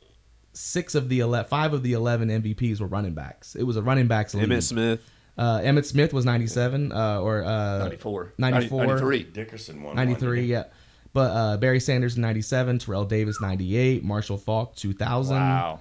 Speaker 3: 5 of the 11 MVPs were running backs. It was a running backs league.
Speaker 5: Emmitt Smith.
Speaker 3: Emmett Smith was 97 or
Speaker 2: 94.
Speaker 3: 94.
Speaker 2: 93.
Speaker 4: Dickerson won
Speaker 3: 93,
Speaker 4: one,
Speaker 3: yeah. But Barry Sanders 97, Terrell Davis 98, Marshall Falk 2000,
Speaker 2: Wow.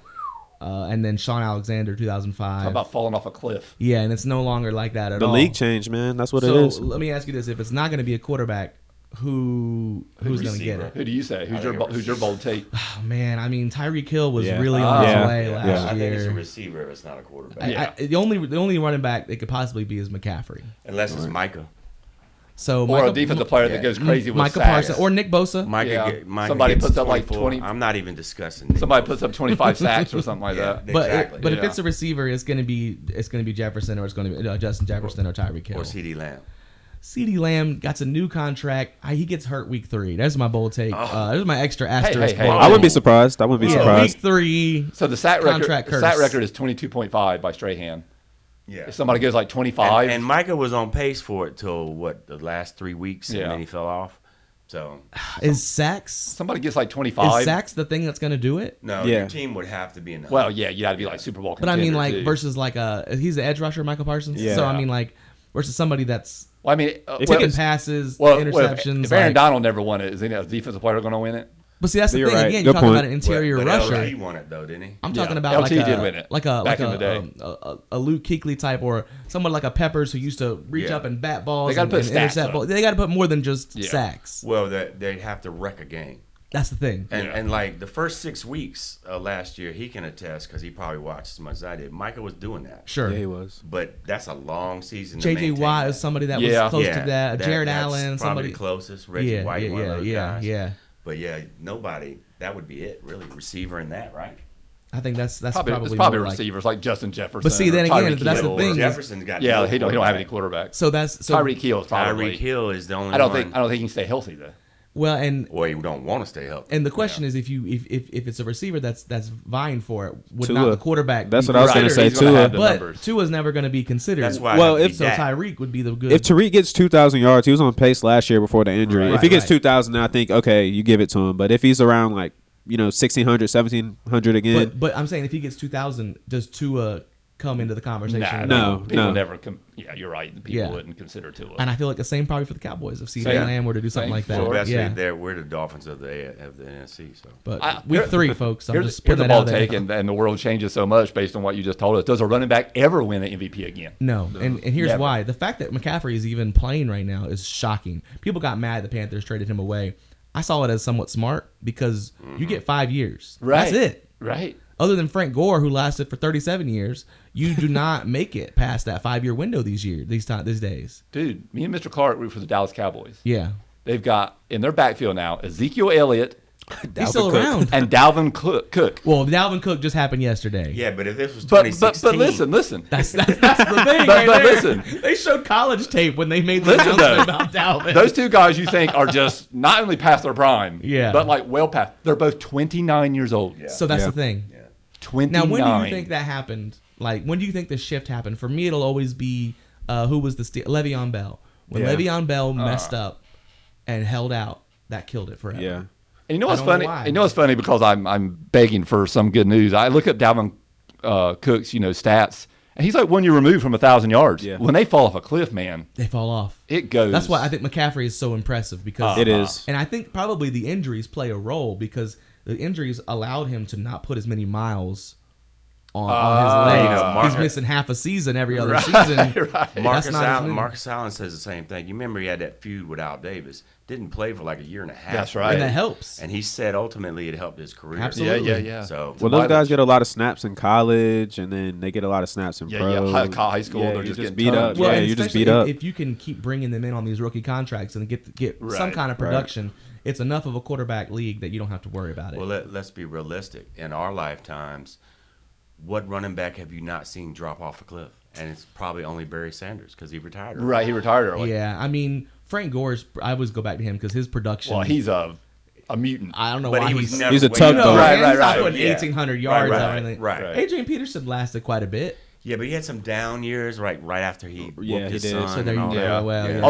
Speaker 3: and then Sean Alexander 2005.
Speaker 2: How about falling off a cliff?
Speaker 3: Yeah, and it's no longer like that at
Speaker 5: The
Speaker 3: all.
Speaker 5: league changed, man. That's what
Speaker 3: so
Speaker 5: it is.
Speaker 3: let me ask you this: if it's not going to be a quarterback, who's going to get
Speaker 4: Receiver.
Speaker 3: it?
Speaker 2: Who do you say? Who's
Speaker 4: think
Speaker 2: your bold take?
Speaker 3: Oh, man, I mean Tyreek Hill was
Speaker 5: Yeah.
Speaker 3: really on his
Speaker 5: Yeah.
Speaker 3: way
Speaker 5: Yeah.
Speaker 3: last
Speaker 4: I think it's a
Speaker 3: year.
Speaker 4: receiver if it's not a quarterback.
Speaker 2: Yeah.
Speaker 3: The only running back they could possibly be is McCaffrey.
Speaker 4: Unless it's Micah.
Speaker 3: So
Speaker 2: Or a defensive player that
Speaker 4: yeah.
Speaker 2: goes crazy with
Speaker 3: Micah
Speaker 2: sacks.
Speaker 3: Parsons or Nick Bosa.
Speaker 4: Micah,
Speaker 2: Yeah.
Speaker 4: Micah
Speaker 2: Somebody
Speaker 4: gets
Speaker 2: puts up like
Speaker 4: 24.
Speaker 2: 20
Speaker 4: I'm not even discussing.
Speaker 2: Somebody puts up 25 sacks or something like
Speaker 4: Yeah.
Speaker 2: that.
Speaker 3: But
Speaker 4: Exactly.
Speaker 3: but if
Speaker 2: Yeah.
Speaker 3: it's a receiver, it's gonna be Jefferson or it's gonna be Justin Jefferson or Tyreek Hill.
Speaker 4: Or CeeDee Lamb.
Speaker 3: CeeDee Lamb got a new contract. He gets hurt week 3. There's my bold take. There's my extra asterisk.
Speaker 2: hey.
Speaker 3: bold
Speaker 5: I wouldn't be
Speaker 3: take.
Speaker 5: surprised. I wouldn't be
Speaker 3: Yeah,
Speaker 5: surprised.
Speaker 3: week 3.
Speaker 2: So the sack record,
Speaker 3: Contract
Speaker 2: the sack
Speaker 3: curse.
Speaker 2: record is 22.5 by Strahan.
Speaker 4: Yeah.
Speaker 2: If somebody goes like 25,
Speaker 4: And Micah was on pace for it till the last 3 weeks,
Speaker 2: Yeah.
Speaker 4: and then he fell off. So
Speaker 3: Is sacks
Speaker 2: somebody gets like 25.
Speaker 3: is sacks the thing that's gonna do it?
Speaker 4: no,
Speaker 5: Yeah.
Speaker 4: your team would have to be in the.
Speaker 2: Well, yeah, you got to be like Super Bowl
Speaker 3: But I mean,
Speaker 2: contender,
Speaker 3: like
Speaker 2: too.
Speaker 3: versus like he's the edge rusher, Michael Parsons.
Speaker 5: Yeah.
Speaker 3: So I mean, like versus somebody that's
Speaker 2: Well, I mean,
Speaker 3: taking passes,
Speaker 2: well,
Speaker 3: interceptions.
Speaker 2: if Aaron
Speaker 3: like-
Speaker 2: Donald never won it, is any defensive player going to win it?
Speaker 3: But see, that's the
Speaker 5: You're
Speaker 3: thing.
Speaker 5: right.
Speaker 3: Again,
Speaker 5: Good
Speaker 3: you're talking
Speaker 5: point.
Speaker 3: about an interior
Speaker 4: but
Speaker 3: rusher.
Speaker 4: LT won it though, didn't he?
Speaker 3: I'm
Speaker 2: Yeah.
Speaker 3: talking about
Speaker 2: LT
Speaker 3: like
Speaker 2: did win it
Speaker 3: like
Speaker 2: back in the day.
Speaker 3: a Luke Kuechly type or someone like a Peppers who used to reach
Speaker 4: Yeah.
Speaker 3: up and bat balls.
Speaker 2: They gotta
Speaker 3: and,
Speaker 2: put
Speaker 3: and
Speaker 2: stats
Speaker 3: intercept
Speaker 2: up.
Speaker 3: balls. They got to put more than just
Speaker 2: Yeah.
Speaker 3: sacks.
Speaker 4: Well, they have to wreck a game.
Speaker 3: That's the thing.
Speaker 4: And,
Speaker 2: Yeah.
Speaker 4: and like the first 6 weeks of last year, he can attest because he probably watched as much as I did. Micah was doing that.
Speaker 3: Sure.
Speaker 5: Yeah, he was.
Speaker 4: But that's a long season. to
Speaker 3: JJ
Speaker 4: maintain
Speaker 3: Watt
Speaker 4: that.
Speaker 3: is somebody that
Speaker 2: Yeah.
Speaker 3: was close
Speaker 4: Yeah,
Speaker 3: to that. Jared
Speaker 4: that's
Speaker 3: Allen,
Speaker 4: probably
Speaker 3: somebody.
Speaker 4: the closest. Reggie
Speaker 3: Yeah,
Speaker 4: White, one of those guys.
Speaker 3: yeah.
Speaker 4: But yeah, nobody. That would be it, really. Receiver in that, right?
Speaker 3: I think that's
Speaker 2: It's
Speaker 3: probably
Speaker 2: probably
Speaker 3: more like.
Speaker 2: receivers like Justin Jefferson.
Speaker 3: But see,
Speaker 2: or
Speaker 3: then again,
Speaker 2: Tyreek
Speaker 3: that's the
Speaker 2: Hill,
Speaker 3: thing
Speaker 2: or-
Speaker 3: is-
Speaker 4: Jefferson's got.
Speaker 2: Yeah,
Speaker 4: no
Speaker 2: he don't have any
Speaker 4: quarterback.
Speaker 2: quarterbacks.
Speaker 3: So that's so.
Speaker 2: Tyreek Hill is probably.
Speaker 4: Tyreek Hill is the only
Speaker 2: I don't
Speaker 4: one.
Speaker 2: think he can stay healthy though.
Speaker 3: Well, and
Speaker 4: or you don't want to stay healthy.
Speaker 3: the question is, if it's a receiver that's vying for it, would
Speaker 5: Tua.
Speaker 3: not the quarterback?
Speaker 5: That's
Speaker 3: be
Speaker 5: what I was going to
Speaker 3: considered?
Speaker 5: say.
Speaker 2: He's gonna have
Speaker 5: Tua.
Speaker 2: the
Speaker 3: But
Speaker 2: numbers.
Speaker 3: Tua's never going to be considered.
Speaker 4: That's why.
Speaker 5: Well,
Speaker 4: I have
Speaker 5: if
Speaker 4: to
Speaker 3: So
Speaker 4: be Dak.
Speaker 3: Tyreek would be the good.
Speaker 5: If Tariq gets 2,000 yards, he was on pace last year before the injury.
Speaker 3: Right,
Speaker 5: if he gets
Speaker 3: right.
Speaker 5: 2,000, I think, okay, you give it to him. But if he's around 1,600, 1,700 again,
Speaker 3: but I'm saying if he gets 2,000, does Tua come into the conversation?
Speaker 5: No.
Speaker 2: People never. Yeah, you're right. People
Speaker 3: Yeah.
Speaker 2: wouldn't consider Tua.
Speaker 3: And I feel like the same probably for the Cowboys if CeeDee
Speaker 2: Same.
Speaker 3: Lamb were to do something
Speaker 2: Same.
Speaker 3: like that.
Speaker 4: Well, that's
Speaker 3: yeah.
Speaker 4: we're the Dolphins of the NFC. So
Speaker 3: But week 3, folks. I'm
Speaker 2: Here's
Speaker 3: just
Speaker 2: the
Speaker 3: putting that
Speaker 2: ball
Speaker 3: out there.
Speaker 2: take, and the world changes so much based on what you just told us. Does a running back ever win an MVP again?
Speaker 3: No, and here's
Speaker 2: Never.
Speaker 3: why. The fact that McCaffrey is even playing right now is shocking. People got mad the Panthers traded him away. I saw it as somewhat smart because you get 5 years.
Speaker 2: Right.
Speaker 3: That's it.
Speaker 2: Right.
Speaker 3: Other than Frank Gore, who lasted for 37 years, you do not make it past that 5-year window these days.
Speaker 2: Dude, me and Mr. Clark root for the Dallas Cowboys.
Speaker 3: Yeah.
Speaker 2: They've got in their backfield now Ezekiel Elliott
Speaker 3: He's still around.
Speaker 2: and Dalvin Cook.
Speaker 3: Well, Dalvin Cook just happened yesterday.
Speaker 4: yeah, but if this was
Speaker 2: But
Speaker 4: 2016,
Speaker 2: listen.
Speaker 3: That's the thing.
Speaker 2: But
Speaker 3: right there.
Speaker 2: listen.
Speaker 3: They showed college tape when they made the
Speaker 2: Listen,
Speaker 3: announcement
Speaker 2: though.
Speaker 3: about Dalvin.
Speaker 2: Those two guys you think are just not only past their prime,
Speaker 3: Yeah.
Speaker 2: but well past. They're both 29 years old.
Speaker 3: So that's
Speaker 5: Yeah.
Speaker 3: the thing.
Speaker 2: 29.
Speaker 3: Now, when do you think that happened? Like, when do you think the shift happened? For me, it'll always be who was the Le'Veon Bell. When
Speaker 5: Yeah.
Speaker 3: Le'Veon Bell messed up and held out, that killed it forever.
Speaker 5: yeah.
Speaker 2: And you know what's
Speaker 3: I don't
Speaker 2: funny?
Speaker 3: know why.
Speaker 2: You know what's funny because I'm begging for some good news. I look up Dalvin Cook's stats, and he's like 1 year removed from 1,000 yards.
Speaker 5: Yeah.
Speaker 2: When they fall off a cliff, man,
Speaker 3: They fall off.
Speaker 2: it goes.
Speaker 3: That's why I think McCaffrey is so impressive because
Speaker 5: It is.
Speaker 3: And I think probably the injuries play a role because the injuries allowed him to not put as many miles on his legs.
Speaker 4: Marcus-
Speaker 3: He's missing half a season every other season. That's
Speaker 4: Marcus
Speaker 3: not as
Speaker 4: Allen,
Speaker 3: many.
Speaker 4: Marcus Allen says the same thing. You remember he had that feud with Al Davis. Didn't play for like a year and a half.
Speaker 2: That's right.
Speaker 3: And that helps.
Speaker 4: And he said ultimately it helped his career.
Speaker 3: Absolutely.
Speaker 2: Yeah.
Speaker 4: So
Speaker 5: Well, those guys get a lot of snaps in college, and then they get a lot of snaps in pro.
Speaker 2: High school,
Speaker 5: Yeah,
Speaker 2: they're
Speaker 5: you're
Speaker 2: just getting
Speaker 5: beat up.
Speaker 2: tons.
Speaker 5: Yeah,
Speaker 3: and
Speaker 5: you're just
Speaker 3: especially
Speaker 5: beat up.
Speaker 3: If you can keep bringing them in on these rookie contracts and get some
Speaker 2: Right,
Speaker 3: kind of production, it's enough of a quarterback league that you don't have to worry about it.
Speaker 4: well, let's be realistic. In our lifetimes, what running back have you not seen drop off a cliff? And it's probably only Barry Sanders because he retired.
Speaker 2: Right, he retired early.
Speaker 3: Yeah, I mean Frank Gore's. I always go back to him because his production.
Speaker 2: Well, he's a mutant.
Speaker 3: I don't know
Speaker 4: But
Speaker 3: why
Speaker 4: he was
Speaker 3: he's.
Speaker 4: never
Speaker 5: He's a
Speaker 4: way-
Speaker 5: tugboat.
Speaker 2: Right,
Speaker 3: He's not
Speaker 2: right.
Speaker 3: putting
Speaker 4: Yeah.
Speaker 3: 1,800 yards
Speaker 4: Right,
Speaker 3: or
Speaker 4: right,
Speaker 3: anything.
Speaker 4: right.
Speaker 3: Adrian Peterson lasted quite a bit.
Speaker 4: Yeah, but he had some down years right after he
Speaker 5: Yeah,
Speaker 4: whooped
Speaker 5: he
Speaker 4: his
Speaker 5: did.
Speaker 4: son.
Speaker 3: So there
Speaker 4: and
Speaker 3: you
Speaker 4: all
Speaker 3: go.
Speaker 4: that.
Speaker 3: Well, yeah.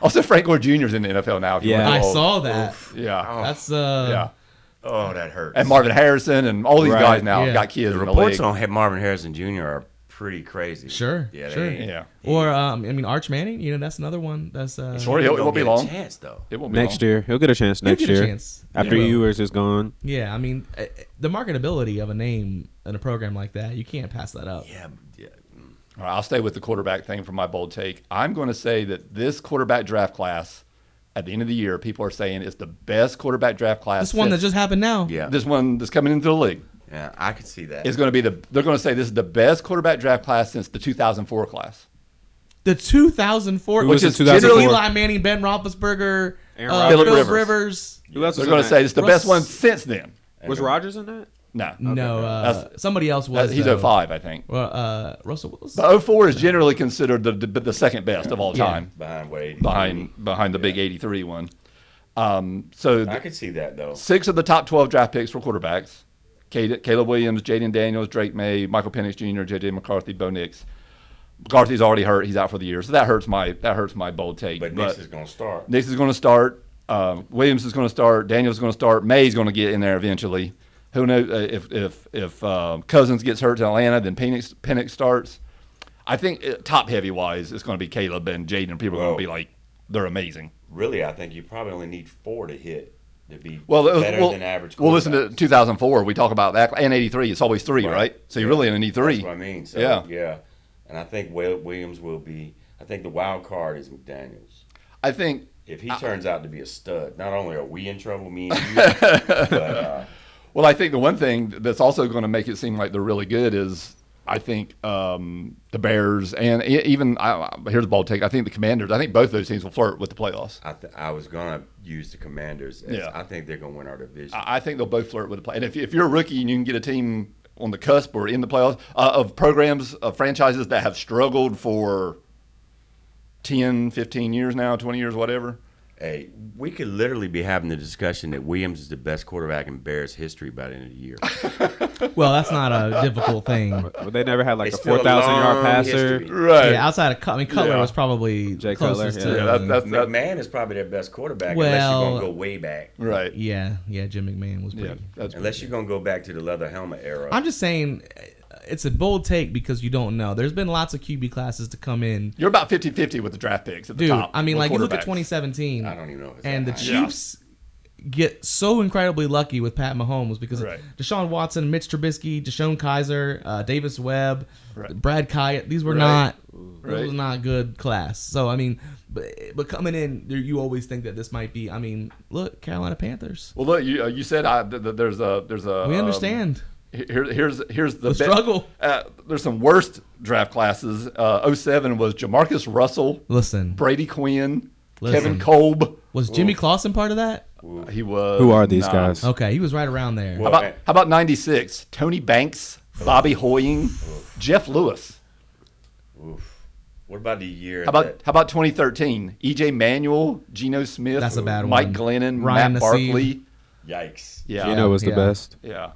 Speaker 2: Also, Frank Gore Jr. is in the NFL now. If you
Speaker 5: Yeah.
Speaker 2: want to
Speaker 3: I
Speaker 2: go.
Speaker 3: saw that.
Speaker 2: Yeah,
Speaker 4: Oh,
Speaker 3: That's
Speaker 2: yeah.
Speaker 4: oh, that hurts.
Speaker 2: And Marvin Harrison and all these
Speaker 5: Right.
Speaker 2: guys now
Speaker 3: Yeah.
Speaker 2: got kids
Speaker 4: the
Speaker 2: in the
Speaker 4: reports
Speaker 2: league.
Speaker 4: on Marvin Harrison Jr. are pretty crazy.
Speaker 3: Sure,
Speaker 4: Yeah,
Speaker 3: sure.
Speaker 4: they,
Speaker 2: Yeah.
Speaker 3: Or I mean Arch Manning. That's another one. That's
Speaker 2: Sure, it won't be
Speaker 4: Get a
Speaker 2: long.
Speaker 4: chance though.
Speaker 2: It won't be
Speaker 5: Next
Speaker 2: long.
Speaker 5: year, he'll get a chance
Speaker 3: He'll
Speaker 5: next
Speaker 3: get a
Speaker 5: year.
Speaker 3: chance.
Speaker 5: After
Speaker 3: He will.
Speaker 5: Ewers is gone.
Speaker 3: Yeah, I mean the marketability of a name in a program like that, you can't pass that up.
Speaker 4: Yeah.
Speaker 2: All right, I'll stay with the quarterback thing for my bold take. I'm going to say that this quarterback draft class, at the end of the year, people are saying is the best quarterback draft class.
Speaker 3: This one that
Speaker 2: since-
Speaker 3: just happened now.
Speaker 4: Yeah.
Speaker 2: this one that's coming into the league
Speaker 4: Yeah, I could see that.
Speaker 2: is going to be they're going to say this is the best quarterback draft class since the 2004 class.
Speaker 3: The 2004,
Speaker 5: Who
Speaker 3: which
Speaker 5: was in
Speaker 3: is
Speaker 5: 2004?
Speaker 3: generally Eli Manning, Ben Roethlisberger,
Speaker 5: Aaron Rodgers.
Speaker 2: Phillip
Speaker 3: Phillip
Speaker 2: Rivers.
Speaker 3: Rivers.
Speaker 5: Who else
Speaker 2: They're
Speaker 5: was
Speaker 2: going
Speaker 5: in
Speaker 2: to say
Speaker 5: that?
Speaker 2: it's the
Speaker 3: Russ-
Speaker 2: best one since then.
Speaker 5: Was Rodgers in that?
Speaker 2: No,
Speaker 3: No,
Speaker 2: That's-
Speaker 3: somebody else was.
Speaker 2: he's
Speaker 3: though.
Speaker 2: 05, I think.
Speaker 3: Well, Russell Wilson.
Speaker 2: But 04 is generally considered the second best of all
Speaker 3: Yeah.
Speaker 2: time,
Speaker 4: behind Wade.
Speaker 2: behind the big 83 one. So
Speaker 4: I could see that though.
Speaker 2: 6 of the top 12 draft picks were quarterbacks. Caleb Williams, Jaden Daniels, Drake May, Michael Penix Jr., J.J. McCarthy, Bo Nix. McCarthy's already hurt; he's out for the year, so that hurts my bold take.
Speaker 4: But Nix is going to start.
Speaker 2: Nix is going to start. Williams is going to start. Daniels is going to start. May's going to get in there eventually. Who knows if Cousins gets hurt to Atlanta, then Penix starts. I think top heavy wise, it's going to be Caleb and Jaden. People are going to be like, they're amazing.
Speaker 4: Really, I think you probably only need 4 to hit to be
Speaker 2: Well,
Speaker 4: better than average.
Speaker 2: Well, listen to
Speaker 4: quarterbacks.
Speaker 2: 2004. We talk about that, and 83. It's always 3, right? So you really only need 3.
Speaker 4: That's what I mean. So,
Speaker 2: Yeah.
Speaker 4: yeah. And I think Williams will be. I think the wild card is McDaniels.
Speaker 2: I think.
Speaker 4: If he turns out to be a stud, not only are we in trouble, me and you, but
Speaker 2: Well, I think the one thing that's also going to make it seem like they're really good is I think the Bears and even here's a bold take. I think the Commanders. I think both those teams will flirt with the playoffs.
Speaker 4: I was gonna use the Commanders. As,
Speaker 2: Yeah.
Speaker 4: I think they're gonna win our division.
Speaker 2: I think they'll both flirt with the play. And if you're a rookie and you can get a team on the cusp or in the playoffs of programs of franchises that have struggled for 10, 15 years now, 20 years, whatever.
Speaker 4: Hey, we could literally be having the discussion that Williams is the best quarterback in Bears history by the end of the year.
Speaker 3: Well, that's not a difficult thing.
Speaker 5: But they never had like
Speaker 4: It's
Speaker 5: a
Speaker 4: still a
Speaker 5: 4,000-yard
Speaker 4: long
Speaker 5: passer.
Speaker 4: history.
Speaker 2: Right.
Speaker 3: Yeah, outside of Cutler
Speaker 2: Yeah.
Speaker 3: was probably
Speaker 5: Jay
Speaker 3: closest
Speaker 5: Cutler,
Speaker 3: to.
Speaker 5: yeah.
Speaker 2: that's
Speaker 4: McMahon is probably their best quarterback unless you're
Speaker 3: Well-
Speaker 4: going to go way back.
Speaker 2: right.
Speaker 3: Yeah, Jim McMahon was
Speaker 2: Yeah.
Speaker 3: pretty.
Speaker 2: That's
Speaker 4: Unless you're going to go back to the leather helmet era.
Speaker 3: I'm just saying, it's a bold take because you don't know. There's been lots of QB classes to come in.
Speaker 2: You're about 50-50 with the draft picks at the
Speaker 3: Dude,
Speaker 2: top.
Speaker 3: I mean,
Speaker 2: with
Speaker 3: like, you look at
Speaker 2: quarterbacks.
Speaker 3: 2017,
Speaker 4: I don't even know if it's
Speaker 3: and the
Speaker 4: that high.
Speaker 3: Chiefs get so incredibly lucky with Pat Mahomes because
Speaker 2: Right.
Speaker 3: Deshaun Watson, Mitch Trubisky, Deshaun Kaiser, Davis Webb,
Speaker 2: Right.
Speaker 3: Brad Kyatt. These were
Speaker 2: Right.
Speaker 3: not
Speaker 2: Right.
Speaker 3: those were not good class. So I mean, but coming in, you always think that this might be. I mean, look, Carolina Panthers.
Speaker 2: Well, look, you said there's a.
Speaker 3: We understand
Speaker 2: Here's the
Speaker 3: the struggle.
Speaker 2: There's some worst draft classes. 07 was Jamarcus Russell,
Speaker 3: Listen,
Speaker 2: Brady Quinn,
Speaker 3: Listen.
Speaker 2: Kevin Kolb.
Speaker 3: was Jimmy Clausen part of that?
Speaker 2: He was.
Speaker 5: Who are these
Speaker 2: not.
Speaker 5: guys?
Speaker 3: Okay, he was right around there.
Speaker 4: Well,
Speaker 2: How about 96? Tony Banks, Bobby Hoying, Jeff Lewis.
Speaker 4: Oof. What about the year?
Speaker 2: How about 2013? EJ Manuel, Geno Smith,
Speaker 3: That's a bad
Speaker 2: Mike
Speaker 3: one.
Speaker 2: Glennon,
Speaker 3: Ryan
Speaker 2: Matt
Speaker 3: Nassib.
Speaker 2: Barkley.
Speaker 4: Yikes.
Speaker 2: Yeah,
Speaker 5: Gino was the
Speaker 3: Yeah.
Speaker 5: best.
Speaker 2: yeah.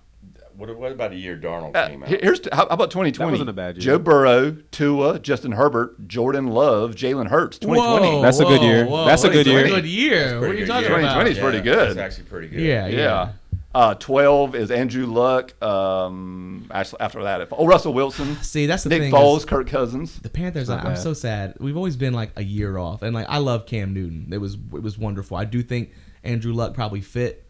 Speaker 4: What about the year Darnold came out?
Speaker 2: How about 2020?
Speaker 5: That wasn't a bad year.
Speaker 2: Joe Burrow, Tua, Justin Herbert, Jordan Love, Jalen Hurts. 2020.
Speaker 3: Whoa,
Speaker 5: That's a good
Speaker 3: whoa,
Speaker 5: year.
Speaker 3: whoa.
Speaker 5: That's a good year.
Speaker 3: That's a good year. What are you talking about?
Speaker 2: 2020 is pretty good.
Speaker 4: It's actually pretty good.
Speaker 3: Yeah,
Speaker 2: Yeah. 12 is Andrew Luck. Actually, after that, Russell Wilson,
Speaker 3: See, that's the
Speaker 2: Nick
Speaker 3: thing.
Speaker 2: Foles,
Speaker 3: is
Speaker 2: Kirk Cousins.
Speaker 3: The Panthers,
Speaker 5: Not
Speaker 3: I'm
Speaker 5: bad.
Speaker 3: so sad. We've always been like a year off, and like I love Cam Newton. It was wonderful. I do think Andrew Luck probably fit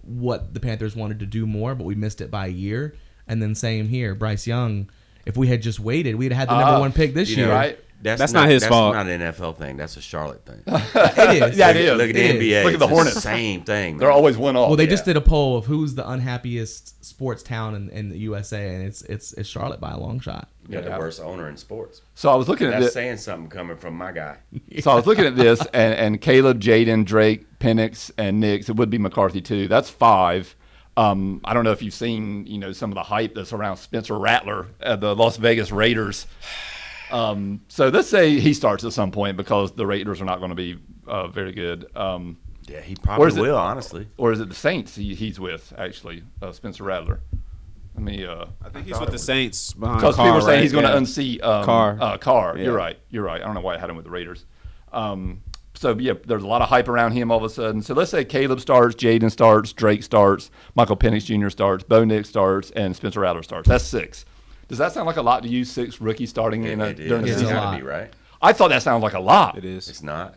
Speaker 3: what the Panthers wanted to do more, but we missed it by a year. And then same here, Bryce Young. If we had just waited, we'd have had the number one pick this
Speaker 4: You
Speaker 3: year.
Speaker 4: know,
Speaker 2: Right.
Speaker 5: That's not his fault.
Speaker 4: That's not an NFL thing. That's a Charlotte thing.
Speaker 3: It is.
Speaker 2: Yeah, it is.
Speaker 4: Look at the
Speaker 3: It is.
Speaker 4: NBA.
Speaker 2: Look at the
Speaker 4: It's
Speaker 2: Hornets.
Speaker 4: Same thing.
Speaker 2: They're
Speaker 4: man.
Speaker 2: always one off.
Speaker 3: Well, they just did a poll of who's the unhappiest sports town in the USA, and it's Charlotte by a long shot.
Speaker 4: You got
Speaker 2: Yeah.
Speaker 4: the worst owner in sports.
Speaker 2: So I was looking at
Speaker 4: That's
Speaker 2: this.
Speaker 4: saying something coming from my guy.
Speaker 2: So I was looking at this, and Caleb, Jaden, Drake, Penix, and Nix. It would be McCarthy too. That's 5. I don't know if you've seen some of the hype that's around Spencer Rattler at the Las Vegas Raiders. So let's say he starts at some point because the Raiders are not going to be very good.
Speaker 4: Yeah, he
Speaker 2: Where's
Speaker 4: probably
Speaker 2: it?
Speaker 4: will, honestly.
Speaker 2: Or is it the Saints he's with, actually, Spencer Rattler? Let me
Speaker 5: I think he's with the Saints behind
Speaker 2: because
Speaker 5: Carr,
Speaker 2: people are saying
Speaker 5: right?
Speaker 2: he's going to
Speaker 5: Yeah.
Speaker 2: unseat
Speaker 5: Carr.
Speaker 2: Carr.
Speaker 5: Yeah.
Speaker 2: You're right. I don't know why I had him with the Raiders. So, yeah, there's a lot of hype around him all of a sudden. So let's say Caleb starts, Jaden starts, Drake starts, Michael Penix Jr. starts, Bo Nix starts, and Spencer Rattler starts. That's 6. Does that sound like a lot to you, 6 rookies starting
Speaker 4: It is.
Speaker 2: during the
Speaker 3: It's
Speaker 4: It's
Speaker 3: a
Speaker 2: season?
Speaker 3: lot.
Speaker 4: gotta be, right?
Speaker 2: I thought that sounded like a lot.
Speaker 5: It is.
Speaker 4: It's not.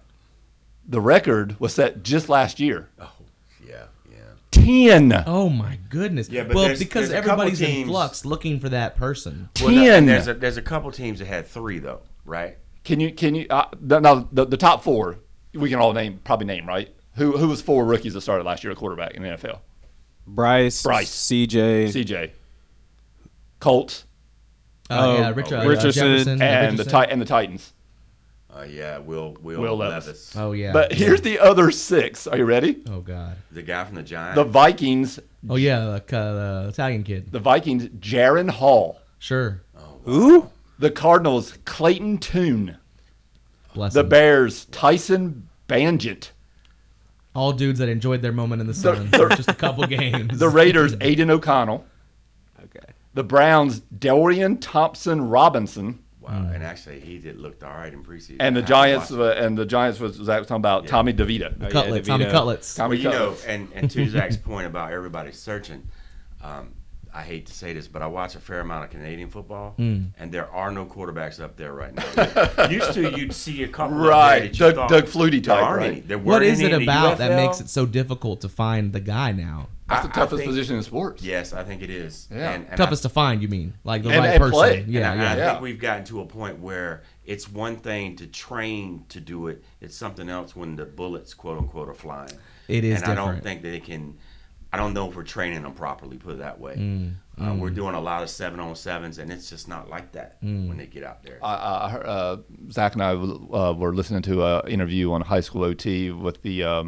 Speaker 2: The record was set just last year.
Speaker 4: Oh, yeah.
Speaker 2: 10.
Speaker 3: Oh my goodness!
Speaker 4: Yeah, but
Speaker 3: well,
Speaker 4: there's-
Speaker 3: because
Speaker 4: there's a couple
Speaker 3: everybody's in
Speaker 4: teams-
Speaker 3: flux looking for that person.
Speaker 4: Well, no,
Speaker 2: 10.
Speaker 4: there's a couple teams that had 3 though, right?
Speaker 2: Can you now the top 4 we can all probably name, right? Who was 4 rookies that started last year at quarterback in the NFL?
Speaker 5: Bryce, CJ,
Speaker 2: CJ, Colts,
Speaker 3: Yeah, Richardson
Speaker 5: Richardson
Speaker 2: and the Titans.
Speaker 4: Yeah, Will
Speaker 2: Levis.
Speaker 4: Levis.
Speaker 3: Oh yeah.
Speaker 2: But here's the other 6. Are you ready?
Speaker 3: Oh god.
Speaker 4: The guy from the Giants.
Speaker 2: The Vikings.
Speaker 3: Oh yeah, the Italian kid.
Speaker 2: The Vikings. Jaron Hall.
Speaker 3: Sure.
Speaker 5: Who?
Speaker 2: The Cardinals. Clayton Tune.
Speaker 3: Bless
Speaker 2: The
Speaker 3: him.
Speaker 2: Bears. Tyson Bagent.
Speaker 3: All dudes that enjoyed their moment in the sun for just a couple games.
Speaker 2: The Raiders. Aiden O'Connell.
Speaker 5: Okay.
Speaker 2: The Browns. Dorian Thompson Robinson.
Speaker 4: Wow, and actually he looked all right in preseason.
Speaker 2: And the Giants. Was Zach was talking about Tommy DeVito.
Speaker 5: Oh, yeah,
Speaker 3: Cutlets, Tommy
Speaker 5: DeVito.
Speaker 3: Cutlets.
Speaker 2: Tommy
Speaker 4: Well,
Speaker 2: Cutlets.
Speaker 4: and to Zach's point about everybody searching, I hate to say this, but I watch a fair amount of Canadian football, and there are no quarterbacks up there right now. Used to, you'd see a couple
Speaker 2: Right.
Speaker 4: up there that you thought,
Speaker 2: Doug Flutie
Speaker 4: there
Speaker 2: type,
Speaker 4: aren't
Speaker 2: right?
Speaker 4: any. There
Speaker 3: What
Speaker 4: weren't
Speaker 3: is
Speaker 4: any
Speaker 3: it
Speaker 4: in the
Speaker 3: about that
Speaker 4: UFL.
Speaker 3: makes it so difficult to find the guy now?
Speaker 2: That's the
Speaker 4: I
Speaker 2: toughest
Speaker 4: think-
Speaker 2: position in sports.
Speaker 4: Yes, I think it is.
Speaker 2: Yeah.
Speaker 4: And
Speaker 3: Toughest to find, you mean? Like the
Speaker 2: And-
Speaker 3: right
Speaker 2: and
Speaker 3: person.
Speaker 2: play.
Speaker 3: Yeah,
Speaker 4: And
Speaker 3: yeah.
Speaker 4: I
Speaker 2: Yeah.
Speaker 4: think we've gotten to a point where it's one thing to train to do it. It's something else when the bullets, quote unquote, are flying.
Speaker 3: It is
Speaker 4: and I don't
Speaker 3: different.
Speaker 4: think that it can. I don't know if we're training them properly. Put it that way.
Speaker 3: Mm,
Speaker 4: We're doing a lot of 7-on-7s, and it's just not like that
Speaker 3: Mm.
Speaker 4: when they get out there.
Speaker 2: I heard, Zach and I were listening to an interview on High School OT with the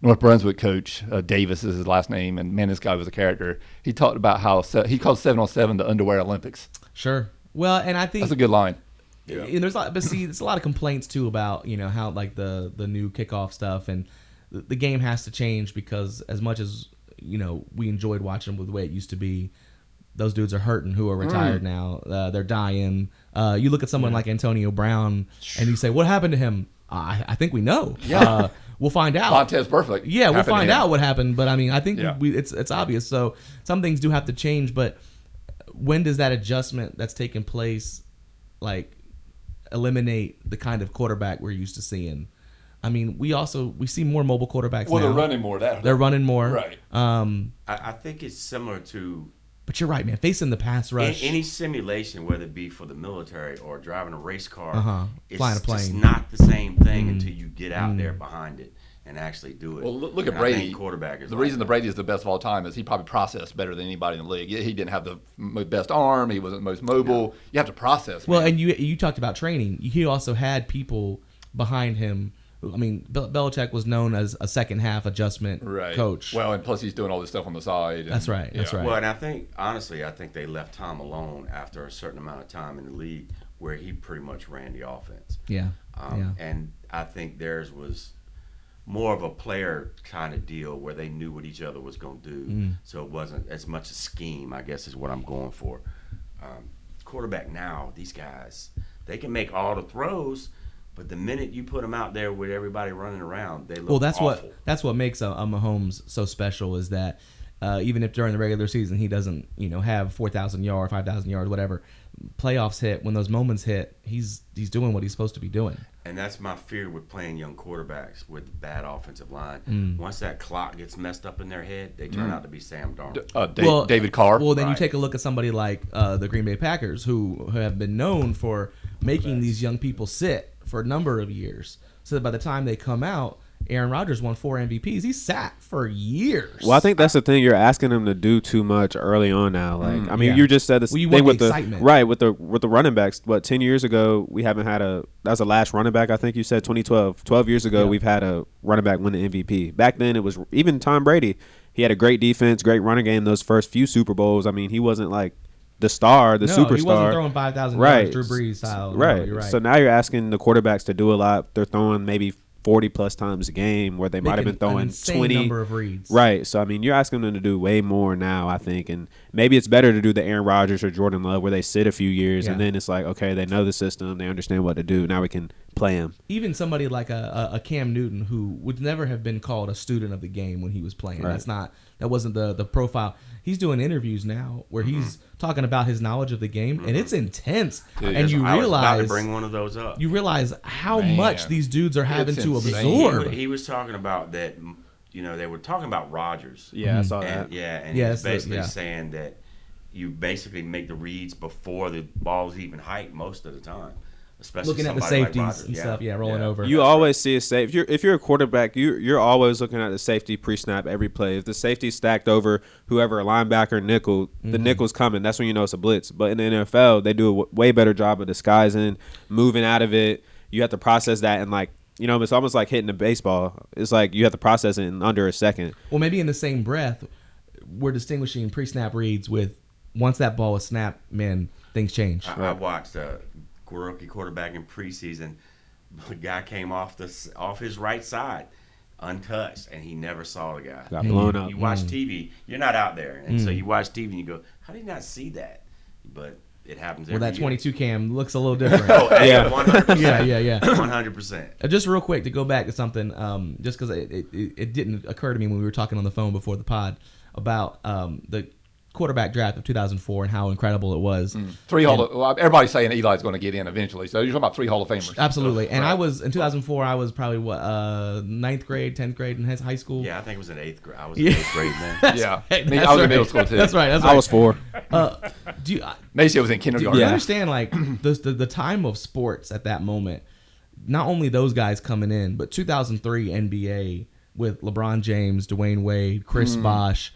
Speaker 2: North Brunswick coach. Davis is his last name, and man, this guy was a character. He talked about how he called 7-on-7 the underwear Olympics.
Speaker 3: Sure. Well, and I think
Speaker 2: That's a good line. Yeah.
Speaker 3: And there's a lot, but see, there's a lot of complaints too about how like the new kickoff stuff, and the game has to change because as much as we enjoyed watching them with the way it used to be, those dudes are hurting who are retired now. They're dying. You look at someone like Antonio Brown and you say, what happened to him? I think we know.
Speaker 2: Yeah.
Speaker 3: We'll find out.
Speaker 2: Montez Perfect.
Speaker 3: Yeah, we'll
Speaker 2: happened to
Speaker 3: find
Speaker 2: him.
Speaker 3: out what happened. But I mean, I think
Speaker 2: Yeah.
Speaker 3: it's obvious. So some things do have to change. But when does that adjustment that's taking place, like, eliminate the kind of quarterback we're used to seeing? I mean, we see more mobile quarterbacks
Speaker 2: Well,
Speaker 3: now.
Speaker 2: they're running more now.
Speaker 3: They're running more.
Speaker 2: Right.
Speaker 4: I think it's similar to
Speaker 3: But you're right, man. Facing the pass rush.
Speaker 4: any simulation, whether it be for the military or driving a race car, it's
Speaker 3: Flying a
Speaker 4: just
Speaker 3: plane.
Speaker 4: not the same thing until you get out there behind it and actually do it.
Speaker 2: Well, look at
Speaker 4: And I
Speaker 2: Brady.
Speaker 4: think quarterback is
Speaker 2: the
Speaker 4: like
Speaker 2: reason
Speaker 4: that.
Speaker 2: the Brady is the best of all time is he probably processed better than anybody in the league. He didn't have the best arm. He wasn't the most mobile. You have to process.
Speaker 3: Well,
Speaker 2: man.
Speaker 3: and you talked about training. He also had people behind him. I mean, Belichick was known as a second half adjustment
Speaker 2: right.
Speaker 3: coach.
Speaker 2: Well, and plus he's doing all this stuff on the side. And,
Speaker 3: That's right. That's right.
Speaker 4: Well, and I think, honestly, they left Tom alone after a certain amount of time in the league where he pretty much ran the offense.
Speaker 3: Yeah.
Speaker 4: And I think theirs was more of a player kind of deal where they knew what each other was going to do. So it wasn't as much a scheme, I guess, is what I'm going for. Quarterback now, these guys, they can make all the throws, but the minute you put them out there with everybody running around, they look awful.
Speaker 3: That's what makes a Mahomes so special is that even if during the regular season he doesn't have 4,000 yards, 5,000 yards, whatever, playoffs hit, when those moments hit, he's doing what he's supposed to be doing.
Speaker 4: And that's my fear with playing young quarterbacks with bad offensive line. Once that clock gets messed up in their head, they turn out to be Sam Darnold.
Speaker 2: David Carr.
Speaker 3: Well, then you
Speaker 4: Right.
Speaker 3: take a look at somebody like the Green Bay Packers, who have been known for making these young people sit for a number of years, so that by the time they come out, Aaron Rodgers won 4 MVPs. He sat for years.
Speaker 5: Well, I think that's the thing. You're asking them to do too much early on now. Like, I mean,
Speaker 3: yeah.
Speaker 5: you just said this
Speaker 3: Well, you
Speaker 5: thing
Speaker 3: want
Speaker 5: with
Speaker 3: the
Speaker 5: the
Speaker 3: excitement.
Speaker 5: right with the running backs. What 10 years ago we haven't had that was the last running back. I think you said 2012. 12 years ago we've had a running back win the MVP. Back then it was even Tom Brady. He had a great defense, great running game. Those first few Super Bowls. I mean, he wasn't like the star, the superstar.
Speaker 3: He wasn't throwing 5,000
Speaker 5: Right.
Speaker 3: yards, Drew Brees style.
Speaker 5: Right.
Speaker 3: No, you're right.
Speaker 5: So now you're asking the quarterbacks to do a lot. They're throwing maybe 40 plus times a game where they might have been
Speaker 3: Making an
Speaker 5: throwing
Speaker 3: insane
Speaker 5: 20
Speaker 3: number of reads.
Speaker 5: Right. So I mean, you're asking them to do way more now, I think, and maybe it's better to do the Aaron Rodgers or Jordan Love where they sit a few years and
Speaker 3: Yeah.
Speaker 5: then it's like, okay, they know the system, they understand what to do. Now we can play them.
Speaker 3: Even somebody like a Cam Newton, who would never have been called a student of the game when he was playing.
Speaker 5: Right.
Speaker 3: That wasn't the profile. He's doing interviews now where he's talking about his knowledge of the game, and it's intense.
Speaker 2: Dude,
Speaker 3: and you
Speaker 4: I was about to
Speaker 3: realize
Speaker 4: bring one of those up.
Speaker 3: you realize how
Speaker 2: Man.
Speaker 3: much these dudes are having
Speaker 2: It's
Speaker 3: to
Speaker 2: insane.
Speaker 3: absorb.
Speaker 4: He was talking about that. They were talking about Rodgers.
Speaker 5: Yeah, I saw
Speaker 4: And,
Speaker 5: that.
Speaker 4: and
Speaker 3: Yeah,
Speaker 4: he was
Speaker 3: that's
Speaker 4: basically
Speaker 3: yeah.
Speaker 4: saying that you basically make the reads before the ball's even hiked most of the time, especially
Speaker 3: Looking at the
Speaker 4: somebody like
Speaker 3: safeties
Speaker 4: Rodgers.
Speaker 3: and stuff, rolling over.
Speaker 5: You always see a safe. If you're a quarterback, you're always looking at the safety pre-snap every play. If the safety's stacked over whoever, a linebacker, nickel, the nickel's coming. That's when you know it's a blitz. But in the NFL, they do a way better job of disguising, moving out of it. You have to process that and it's almost like hitting a baseball. It's like you have to process it in under a second.
Speaker 3: Well, maybe in the same breath, we're distinguishing pre-snap reads with once that ball is snapped, man, things change.
Speaker 4: I watched a rookie quarterback in preseason. The guy came off his right side, untouched, and he never saw the guy.
Speaker 5: Got blown up.
Speaker 4: You watch TV, you're not out there, and so you watch TV and you go, "How did you not see that?" But it happens
Speaker 3: Well,
Speaker 4: every
Speaker 3: that
Speaker 4: year.
Speaker 3: 22 cam looks a little different.
Speaker 4: Oh,
Speaker 5: Yeah.
Speaker 4: 100%.
Speaker 3: Yeah.
Speaker 4: 100%.
Speaker 3: Just real quick to go back to something, just because it didn't occur to me when we were talking on the phone before the pod about the quarterback draft of 2004 and how incredible it was.
Speaker 2: Everybody's saying Eli's going to get in eventually. So you're talking about 3 Hall of Famers.
Speaker 3: Absolutely. And
Speaker 2: Right.
Speaker 3: I was in 2004. I was probably 9th grade, 10th grade in high school.
Speaker 4: Yeah, I think it was in 8th grade. I was in 8th grade then.
Speaker 2: Yeah.
Speaker 3: Hey,
Speaker 2: Me,
Speaker 3: that's
Speaker 2: I was in
Speaker 3: right.
Speaker 2: middle school too.
Speaker 3: That's right.
Speaker 5: I was 4.
Speaker 3: Do you,
Speaker 2: Macy was in
Speaker 3: do
Speaker 2: kindergarten.
Speaker 3: you
Speaker 5: Yeah.
Speaker 3: understand like the time of sports at that moment? Not only those guys coming in, but 2003 NBA with LeBron James, Dwayne Wade, Chris Bosh.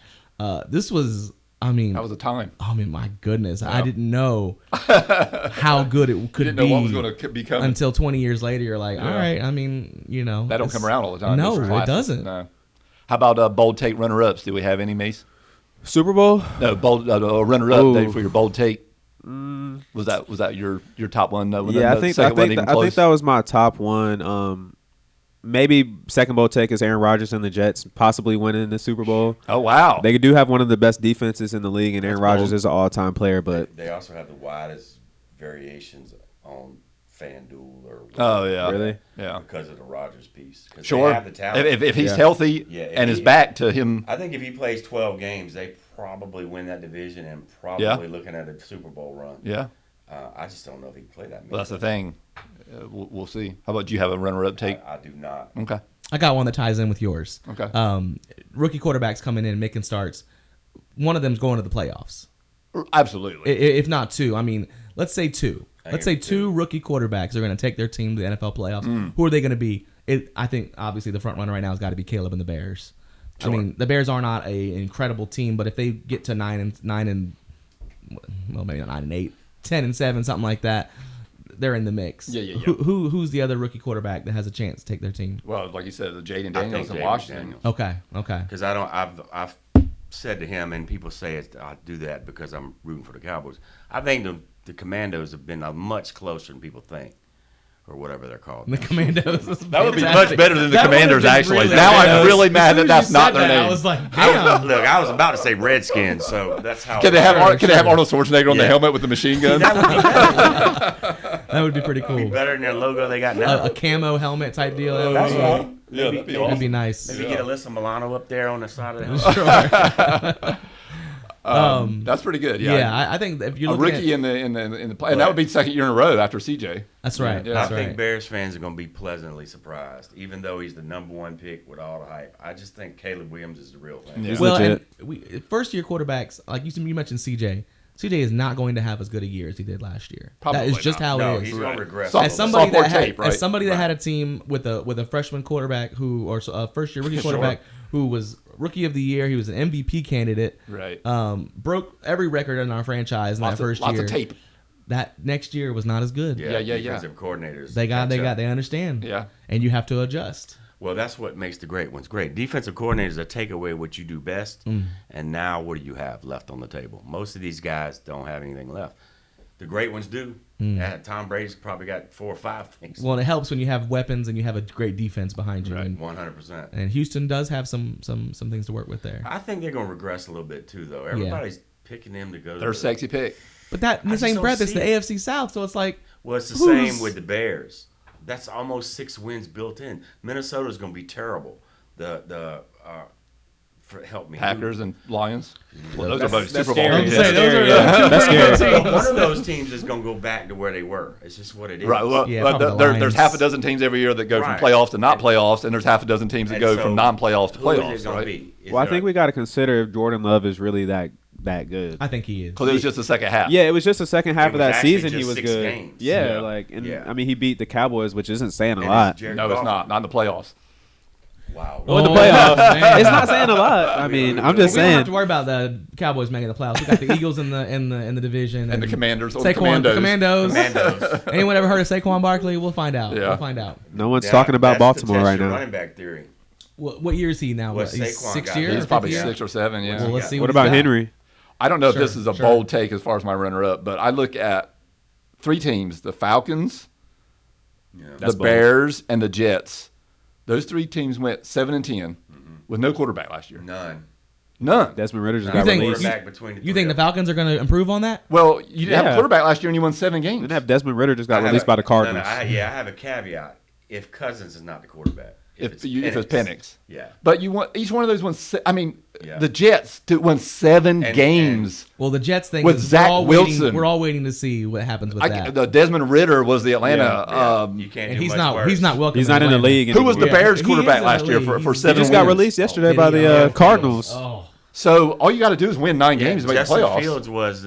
Speaker 3: This was.
Speaker 2: That was a time.
Speaker 3: My goodness. I didn't know how good it could
Speaker 2: Didn't
Speaker 3: be
Speaker 2: know what was going to be coming.
Speaker 3: until 20 years later. You're like, all
Speaker 2: Yeah.
Speaker 3: right,
Speaker 2: That don't come around all the time.
Speaker 3: No,
Speaker 2: Those
Speaker 3: it
Speaker 2: classics.
Speaker 3: doesn't.
Speaker 2: No. How about bold take runner-ups? Do we have any, Mace?
Speaker 5: Super Bowl?
Speaker 2: No, bold runner-up
Speaker 5: Ooh.
Speaker 2: Dave, for your bold take. Was that your top one?
Speaker 5: Yeah, I think that was my top one. Maybe second bold take is Aaron Rodgers and the Jets possibly winning the Super Bowl.
Speaker 2: Oh wow,
Speaker 5: they do have one of the best defenses in the league, and Aaron Rodgers is an all-time player. But
Speaker 4: they also have the widest variations on FanDuel or
Speaker 2: oh yeah,
Speaker 5: really,
Speaker 2: yeah,
Speaker 4: because of the Rodgers piece.
Speaker 2: Sure,
Speaker 4: they have the talent.
Speaker 2: If he's healthy and is back to him,
Speaker 4: I think if he plays 12 games, they probably win that division and probably looking at a Super Bowl run.
Speaker 2: Yeah,
Speaker 4: I just don't know if he can play that.
Speaker 2: Well, that's the thing. We'll see. How about you have a runner-up take?
Speaker 4: I do not.
Speaker 2: Okay.
Speaker 3: I got one that ties in with yours.
Speaker 2: Okay.
Speaker 3: Rookie quarterbacks coming in, making starts. One of them's going to the playoffs.
Speaker 2: Absolutely.
Speaker 3: If not two. I mean, let's say two. Let's say two rookie quarterbacks are going to take their team to the NFL playoffs. Who are they going to be? I think, obviously, the front runner right now has got to be Caleb and the Bears. Sure. I mean, the Bears are not an incredible team, but if they get to 9 and well, maybe not 9 and 8, 10 and 7, something like that, they're in the mix.
Speaker 2: Yeah.
Speaker 3: Who's the other rookie quarterback that has a chance to take their team?
Speaker 2: Well, like you said, the Jaden Daniels in Washington.
Speaker 3: Okay.
Speaker 4: Because I've said to him, and people say I do that because I'm rooting for the Cowboys. I think the Commandos have been much closer than people think, or whatever they're called.
Speaker 3: The Commandos.
Speaker 2: That would be much better than the Commanders, actually. Now I'm really mad that that's not their name.
Speaker 3: I was like, damn.
Speaker 4: Look, I was about to say Redskins, so that's how.
Speaker 2: Can they have Arnold Schwarzenegger on the helmet with the machine gun?
Speaker 3: That would be pretty cool.
Speaker 4: Be better than their logo they got now.
Speaker 3: A camo helmet type deal.
Speaker 4: That's right.
Speaker 2: Yeah, that'd be awesome.
Speaker 3: That'd be nice.
Speaker 4: Maybe get Alyssa Milano up there on the side of the helmet.
Speaker 3: Sure.
Speaker 2: That's pretty good.
Speaker 3: Yeah, I think if you're
Speaker 2: a
Speaker 3: looking
Speaker 2: rookie
Speaker 3: at,
Speaker 2: in the play, and that would be the second year in a row after CJ.
Speaker 3: That's right.
Speaker 2: Yeah.
Speaker 3: That's
Speaker 4: I think
Speaker 3: right.
Speaker 4: Bears fans are going to be pleasantly surprised, even though he's the number one pick with all the hype. I just think Caleb Williams is the real thing.
Speaker 5: He's
Speaker 3: Well,
Speaker 5: legit.
Speaker 3: and first year quarterbacks, like you mentioned, CJ. CJ is not going to have as good a year as he did last year.
Speaker 2: Probably
Speaker 3: that is just
Speaker 2: not.
Speaker 3: how
Speaker 4: No,
Speaker 3: it is.
Speaker 4: he's going to regress.
Speaker 3: As somebody
Speaker 2: Sophomore
Speaker 3: that had,
Speaker 2: tape, right?
Speaker 3: as somebody that had a team with a freshman quarterback or a first year rookie quarterback who was rookie of the year, he was an MVP candidate.
Speaker 2: Right.
Speaker 3: Broke every record in our franchise in that first year.
Speaker 2: Lots of tape.
Speaker 3: That next year was not as good.
Speaker 2: Yeah.
Speaker 4: Defensive coordinators.
Speaker 3: They understand.
Speaker 2: Yeah.
Speaker 3: And you have to adjust.
Speaker 4: Well, that's what makes the great ones great. Defensive coordinators that take away what you do best, and now what do you have left on the table? Most of these guys don't have anything left. The great ones do. Tom Brady's probably got 4 or 5 things.
Speaker 3: Well, it helps when you have weapons and you have a great defense behind you.
Speaker 2: Right.
Speaker 3: And
Speaker 4: 100%.
Speaker 3: And Houston does have some things to work with there.
Speaker 4: I think they're going to regress a little bit too, though. Everybody's picking them to go.
Speaker 2: They're a sexy pick.
Speaker 3: But that in the
Speaker 4: I
Speaker 3: same
Speaker 4: just
Speaker 3: breath,
Speaker 4: don't
Speaker 3: it's the
Speaker 4: see
Speaker 3: AFC South, so it's like
Speaker 4: Well, it's the same with the Bears. That's almost 6 wins built in. Minnesota's going to be terrible. Help me.
Speaker 2: Packers and Lions. Well, those are both
Speaker 5: that's
Speaker 2: Super Bowl
Speaker 5: scary.
Speaker 2: teams.
Speaker 5: That's scary.
Speaker 4: One of those teams is going to go back to where they were. It's just what it is.
Speaker 2: Right. Well,
Speaker 3: Yeah,
Speaker 2: but
Speaker 3: probably the
Speaker 2: there's
Speaker 3: Lions.
Speaker 2: half a dozen teams every year that go from
Speaker 4: Right.
Speaker 2: playoffs to not playoffs, and there's half a dozen teams that
Speaker 4: And
Speaker 2: go
Speaker 4: so,
Speaker 2: from non-playoffs to
Speaker 4: who is it
Speaker 2: playoffs,
Speaker 4: gonna
Speaker 2: right?
Speaker 4: be? Is
Speaker 5: Well, I
Speaker 4: there-
Speaker 5: think we got to consider if Jordan Love is really that good.
Speaker 3: I think he is.
Speaker 2: Because it was just the second half.
Speaker 5: Yeah, it was just the second half
Speaker 4: It
Speaker 5: of
Speaker 4: was
Speaker 5: that
Speaker 4: actually
Speaker 5: season. He
Speaker 4: just
Speaker 5: was
Speaker 4: 6
Speaker 5: good.
Speaker 4: games.
Speaker 5: Yeah,
Speaker 4: Yeah.
Speaker 5: I mean, he beat the Cowboys, which isn't saying a
Speaker 4: And
Speaker 5: lot.
Speaker 4: it's Jared
Speaker 2: No, it's
Speaker 4: Goff.
Speaker 2: not in the playoffs.
Speaker 4: Wow.
Speaker 5: Well, in the
Speaker 3: Oh,
Speaker 5: playoffs,
Speaker 3: man.
Speaker 5: it's not saying a lot. I mean, I'm just
Speaker 3: We don't have
Speaker 5: saying.
Speaker 3: to worry about the Cowboys making the playoffs. We got the Eagles in the division
Speaker 2: And the Commanders. Or
Speaker 3: Saquon,
Speaker 2: the
Speaker 3: Commandos.
Speaker 4: Commandos.
Speaker 3: Anyone ever heard of Saquon Barkley? We'll find out.
Speaker 2: Yeah.
Speaker 3: We'll find out.
Speaker 5: No one's
Speaker 4: Yeah,
Speaker 5: talking about
Speaker 4: that's
Speaker 5: Baltimore
Speaker 4: to test
Speaker 5: right
Speaker 4: your
Speaker 5: now.
Speaker 4: Running back theory.
Speaker 3: What year is he now?
Speaker 4: Well,
Speaker 3: He's
Speaker 4: Saquon
Speaker 3: 6th
Speaker 4: got
Speaker 3: year?
Speaker 4: it.
Speaker 2: He's probably
Speaker 3: fifth year?
Speaker 2: 6 or 7, yeah.
Speaker 3: Well, let's see
Speaker 5: What
Speaker 3: he's
Speaker 5: about
Speaker 3: got.
Speaker 5: Henry?
Speaker 2: I don't know if
Speaker 3: Sure,
Speaker 2: this is a
Speaker 3: sure.
Speaker 2: bold take as far as my runner-up, but I look at 3 teams, the Falcons,
Speaker 5: That's
Speaker 2: the
Speaker 5: bold.
Speaker 2: Bears, and the Jets. Those 3 teams went 7 and 10 with no quarterback last year. None.
Speaker 5: Desmond Ritter just
Speaker 4: None.
Speaker 5: got
Speaker 3: think-
Speaker 5: released.
Speaker 4: Quarterback between the
Speaker 3: You think the
Speaker 4: three
Speaker 3: Falcons are going to improve on that?
Speaker 2: Well, you didn't have a
Speaker 5: Yeah.
Speaker 2: quarterback last year and you won 7 games.
Speaker 5: Didn't have Desmond Ritter just got
Speaker 4: of them.
Speaker 5: released by the
Speaker 4: No,
Speaker 5: Cardinals.
Speaker 4: I have a caveat. If Cousins is not the quarterback.
Speaker 2: if it's Penix.
Speaker 4: Yeah.
Speaker 2: But you want each one of those won.
Speaker 4: Yeah.
Speaker 2: The Jets won 7
Speaker 4: And-
Speaker 2: games.
Speaker 3: Well, the Jets thing
Speaker 2: With
Speaker 3: is
Speaker 2: Zach Wilson.
Speaker 3: we're all waiting to see what happens with that.
Speaker 2: The Desmond Ritter was the Atlanta.
Speaker 4: You can't
Speaker 3: And
Speaker 4: do
Speaker 3: he's
Speaker 4: much
Speaker 3: not
Speaker 4: worse.
Speaker 3: he's not welcome.
Speaker 5: He's not in the league
Speaker 2: Who was the
Speaker 5: anymore.
Speaker 2: Bears
Speaker 3: he
Speaker 2: quarterback
Speaker 3: is in
Speaker 2: last
Speaker 3: the
Speaker 2: year
Speaker 3: league.
Speaker 2: for
Speaker 3: He
Speaker 2: 7
Speaker 5: He just
Speaker 2: wins?
Speaker 5: got released yesterday
Speaker 3: Did
Speaker 5: by
Speaker 3: he?
Speaker 5: the
Speaker 3: Yeah.
Speaker 5: Cardinals.
Speaker 3: Oh.
Speaker 2: So all you got to do is win 9 games to make the
Speaker 4: Justin
Speaker 2: playoffs.
Speaker 4: Fields was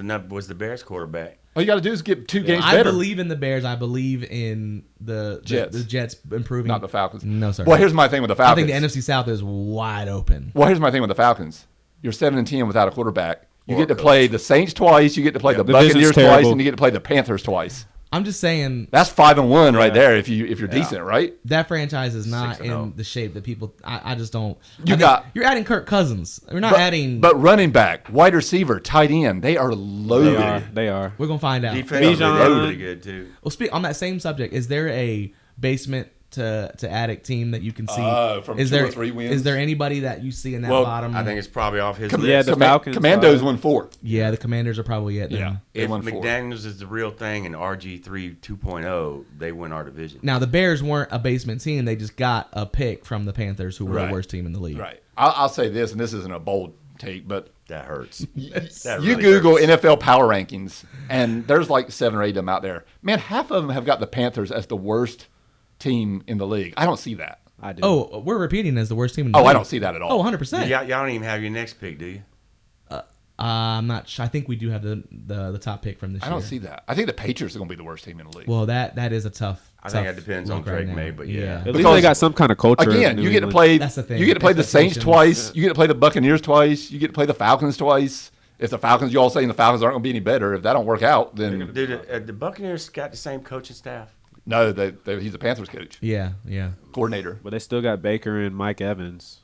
Speaker 4: the Bears quarterback.
Speaker 2: All you got to do is get 2 games
Speaker 3: I
Speaker 2: better.
Speaker 3: believe in the Bears. I believe in the
Speaker 2: Jets.
Speaker 3: The Jets improving.
Speaker 2: Not the Falcons.
Speaker 3: No, sir.
Speaker 2: Well, here's my thing with the
Speaker 3: I
Speaker 2: Falcons.
Speaker 3: think the NFC South is wide open.
Speaker 2: Well, here's my thing with the Falcons. You're 7 and 10 without a quarterback. You
Speaker 4: Or
Speaker 2: get to
Speaker 4: coach.
Speaker 2: play the Saints twice. You get to play the
Speaker 5: division's
Speaker 2: Buccaneers twice,
Speaker 5: terrible.
Speaker 2: and you get to play the Panthers twice.
Speaker 3: I'm just saying
Speaker 2: That's 5-1 right there. If you're decent, right?
Speaker 3: that franchise is not
Speaker 4: 6-0.
Speaker 3: in the shape that people. I just don't.
Speaker 2: You
Speaker 3: I think
Speaker 2: got-
Speaker 3: you're adding Kirk Cousins. You're not adding.
Speaker 2: But running back, wide receiver, tight end, they are loaded.
Speaker 5: They are.
Speaker 3: we're gonna find out.
Speaker 4: Defense
Speaker 5: Bijan.
Speaker 4: they're really good too.
Speaker 3: Well, speak on that same subject. Is there a basement to addict team that you can see?
Speaker 2: From
Speaker 3: is
Speaker 2: 2
Speaker 3: there
Speaker 2: or 3 wins?
Speaker 3: Is there anybody that you see in that
Speaker 2: Well,
Speaker 3: bottom?
Speaker 4: I think it's probably off his
Speaker 5: Yeah,
Speaker 4: list.
Speaker 5: the Falcons.
Speaker 2: Commandos won 4.
Speaker 3: yeah, the Commanders are probably it. Then.
Speaker 2: Yeah. They
Speaker 4: If
Speaker 2: won 4.
Speaker 4: McDaniels is the real thing and RG3 2.0, they win our division.
Speaker 3: Now the Bears weren't a basement team; they just got a pick from the Panthers, who were
Speaker 2: Right.
Speaker 3: the worst team in the league.
Speaker 2: Right. I'll say this, and this isn't a bold take, but
Speaker 4: That hurts. That
Speaker 2: you
Speaker 4: really
Speaker 2: Google
Speaker 4: hurts.
Speaker 2: NFL power rankings, and there's like 7 or 8 of them out there. Man, half of them have got the Panthers as the worst team in the league. I don't see that.
Speaker 5: I do.
Speaker 3: Oh, we're repeating as the worst team in the
Speaker 2: Oh,
Speaker 3: league.
Speaker 2: I don't see that at all.
Speaker 3: Oh, 100%.
Speaker 4: Y'all don't even have your next pick, do you?
Speaker 3: I'm not sure. I think we do have the top pick from this
Speaker 2: I
Speaker 3: year.
Speaker 2: don't see that. I think the Patriots are going to be the worst team in the league.
Speaker 3: Well, that is a tough.
Speaker 4: I think
Speaker 3: tough
Speaker 4: that depends on
Speaker 3: look right
Speaker 4: Drake
Speaker 3: now.
Speaker 4: May, but yeah.
Speaker 5: At least
Speaker 2: Because-
Speaker 5: they got some kind of culture. in
Speaker 2: Again,
Speaker 5: New
Speaker 2: you get to
Speaker 5: England.
Speaker 2: play.
Speaker 3: That's the thing.
Speaker 2: You get to play the Saints
Speaker 3: Expectations.
Speaker 2: twice. You get to play the Buccaneers twice. You get to play the Falcons twice. If the Falcons, you all saying the Falcons aren't going to be any better. If that don't work out, then
Speaker 4: Dude, the Buccaneers got the same coaching staff.
Speaker 2: no, he's the Panthers coach,
Speaker 3: Yeah.
Speaker 2: coordinator.
Speaker 5: But they still got Baker and Mike Evans.